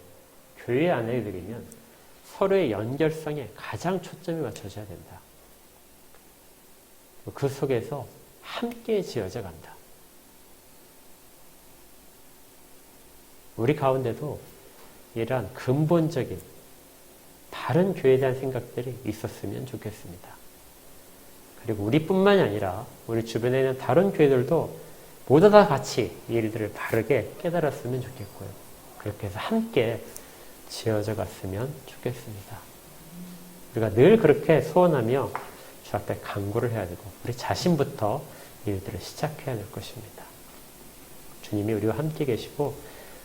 Speaker 1: 교회 안에 들이면 서로의 연결성에 가장 초점이 맞춰져야 된다. 그 속에서 함께 지어져 간다. 우리 가운데도 이러한 근본적인 다른 교회에 대한 생각들이 있었으면 좋겠습니다. 그리고 우리뿐만이 아니라 우리 주변에 있는 다른 교회들도 모두 다 같이 이 일들을 바르게 깨달았으면 좋겠고요. 그렇게 해서 함께 지어져 갔으면 좋겠습니다. 우리가 늘 그렇게 소원하며 주 앞에 간구를 해야 되고 우리 자신부터 이 일들을 시작해야 될 것입니다. 주님이 우리와 함께 계시고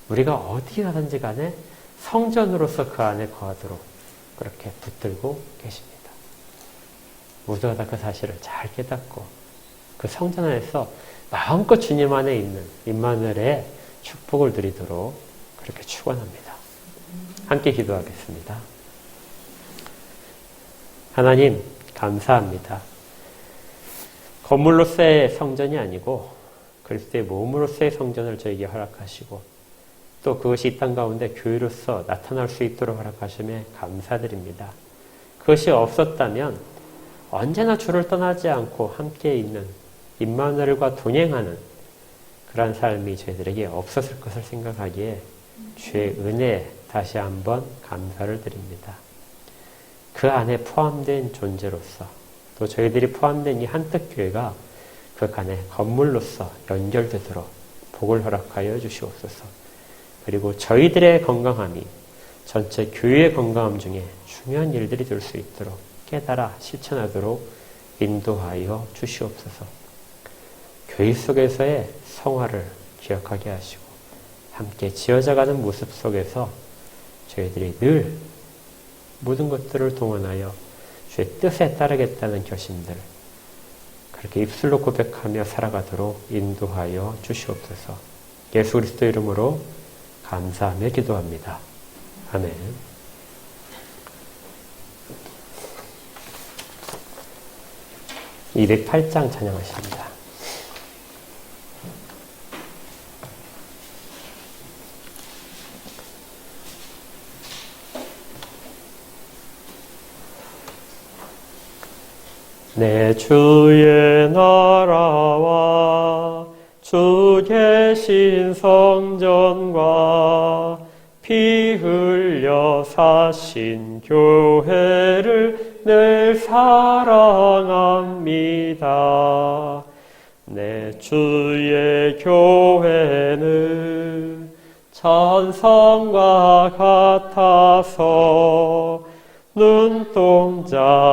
Speaker 1: 우리가 어디 가든지 간에 성전으로서 그 안에 거하도록 그렇게 붙들고 계십니다. 모두가 다 그 사실을 잘 깨닫고 그 성전 안에서 마음껏 주님 안에 있는 임마누엘의 축복을 누리도록 그렇게 축원합니다. 함께 기도하겠습니다. 하나님 감사합니다. 건물로서의 성전이 아니고 그리스도의 몸으로서의 성전을 저에게 허락하시고 또 그것이 이 땅 가운데 교회로서 나타날 수 있도록 허락하심에 감사드립니다. 그것이 없었다면 언제나 주를 떠나지 않고 함께 있는 임마누엘과 동행하는 그러한 삶이 저희들에게 없었을 것을 생각하기에 주의 은혜에 다시 한번 감사를 드립니다. 그 안에 포함된 존재로서 또 저희들이 포함된 이 한뜻교회가 그 안에 건물로서 연결되도록 복을 허락하여 주시옵소서. 그리고 저희들의 건강함이 전체 교회의 건강함 중에 중요한 일들이 될 수 있도록 깨달아 실천하도록 인도하여 주시옵소서. 교회 속에서의 성화를 기억하게 하시고 함께 지어져가는 모습 속에서 저희들이 늘 모든 것들을 동원하여 주의 뜻에 따르겠다는 결심들 그렇게 입술로 고백하며 살아가도록 인도하여 주시옵소서. 예수 그리스도 이름으로 감사하며 기도합니다. 아멘. (208장) 찬양하십니다. 내 주의 나라와 주 계신 성전과 피 흘려 사신 교회를 늘 사랑합니다. 내 주의 교회는 천성과 같아서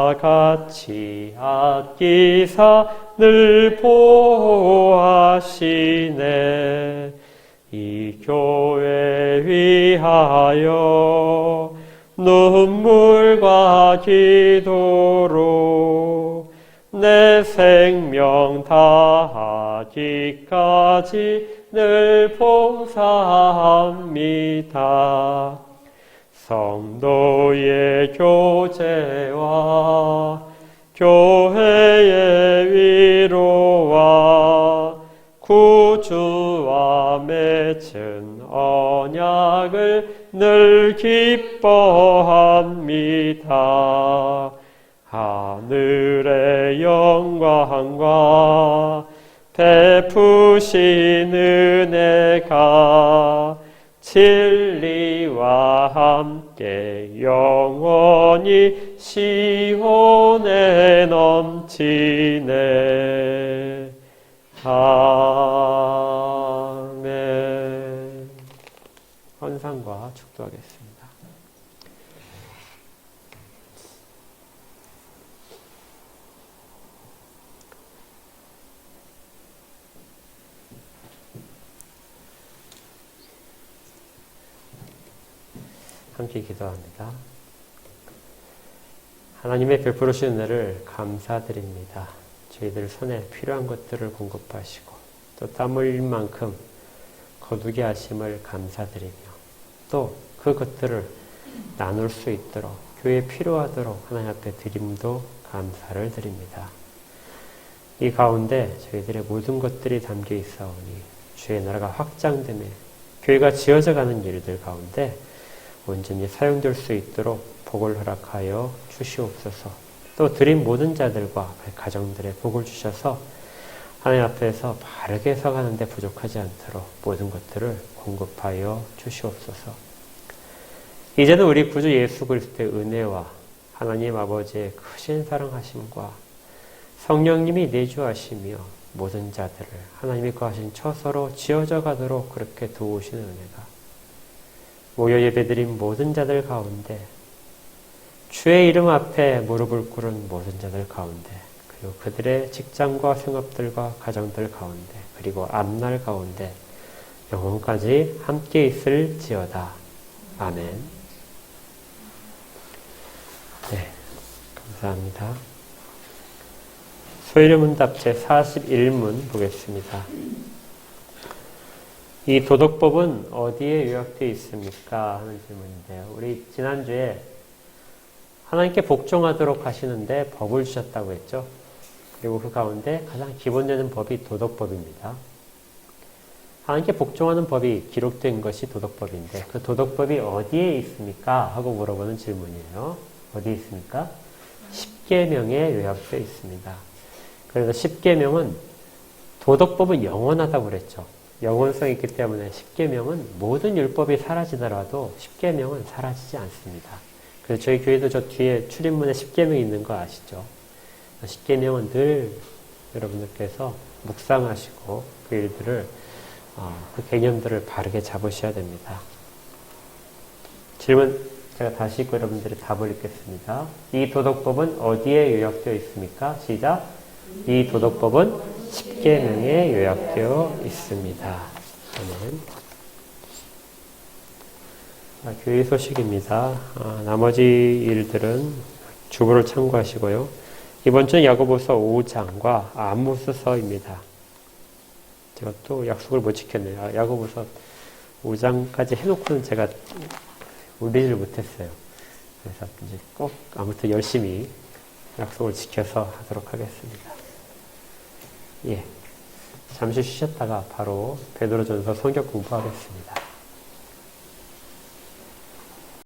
Speaker 1: 눈동자같이 아끼사 늘 보호하시네. 이 교회 위하여 눈물과 기도로 내 생명 다하기까지 늘 봉사합니다. 성도의 교제와 교회의 위로와 구주와 맺은 언약을 늘 기뻐합니다. 하늘의 영광과 베푸신 은혜가 진리와 함께 영원히 시온에 넘치네. 아멘. 헌상과 축도하겠습니다. 함께 기도합니다. 하나님의 베풀으신 은혜를 감사드립니다. 저희들 손에 필요한 것들을 공급하시고 또 땀 흘릴 만큼 거두게 하심을 감사드리며 또 그 것들을 나눌 수 있도록 교회에 필요하도록 하나님 앞에 드림도 감사를 드립니다. 이 가운데 저희들의 모든 것들이 담겨 있사오니 주의 나라가 확장되며 교회가 지어져 가는 일들 가운데 온전히 사용될 수 있도록 복을 허락하여 주시옵소서. 또 드린 모든 자들과 가정들의 복을 주셔서 하나님 앞에서 바르게 서가는 데 부족하지 않도록 모든 것들을 공급하여 주시옵소서. 이제는 우리 구주 예수 그리스도의 은혜와 하나님 아버지의 크신 사랑하심과 성령님이 내주하시며 모든 자들을 하나님이 거하신 처소로 지어져 가도록 그렇게 도우시는 은혜가 모여 예배드린 모든 자들 가운데 주의 이름 앞에 무릎을 꿇은 모든 자들 가운데 그리고 그들의 직장과 생업들과 가정들 가운데 그리고 앞날 가운데 영혼까지 함께 있을지어다. 아멘. 네, 감사합니다. 소위문답 제41문 보겠습니다. 이 도덕법은 어디에 요약되어 있습니까? 하는 질문인데요. 우리 지난주에 하나님께 복종하도록 하시는데 법을 주셨다고 했죠. 그리고 그 가운데 가장 기본되는 법이 도덕법입니다. 하나님께 복종하는 법이 기록된 것이 도덕법인데 그 도덕법이 어디에 있습니까? 하고 물어보는 질문이에요. 어디에 있습니까? 십계명에 요약되어 있습니다. 그래서 십계명은 도덕법은 영원하다고 그랬죠. 영원성이 있기 때문에 십계명은 모든 율법이 사라지더라도 십계명은 사라지지 않습니다. 그래서 저희 교회도 저 뒤에 출입문에 십계명이 있는 거 아시죠? 십계명은 늘 여러분들께서 묵상하시고 그 일들을 그 개념들을 바르게 잡으셔야 됩니다. 질문 제가 다시 읽고 여러분들의 답을 읽겠습니다. 이 도덕법은 어디에 요약되어 있습니까? 시작. 이 도덕법은 십계명에 요약되어 있습니다. 아멘. 교회 소식입니다. 나머지 일들은 주보를 참고하시고요. 이번 주는 야고보서 5장과 아모스서입니다. 제가 또 약속을 못 지켰네요. 야고보서 5장까지 해놓고는 제가 올리지를 못했어요. 그래서 이제 꼭 아무튼 열심히 약속을 지켜서 하도록 하겠습니다. 예, 잠시 쉬셨다가 바로 베드로전서 성경 공부하겠습니다.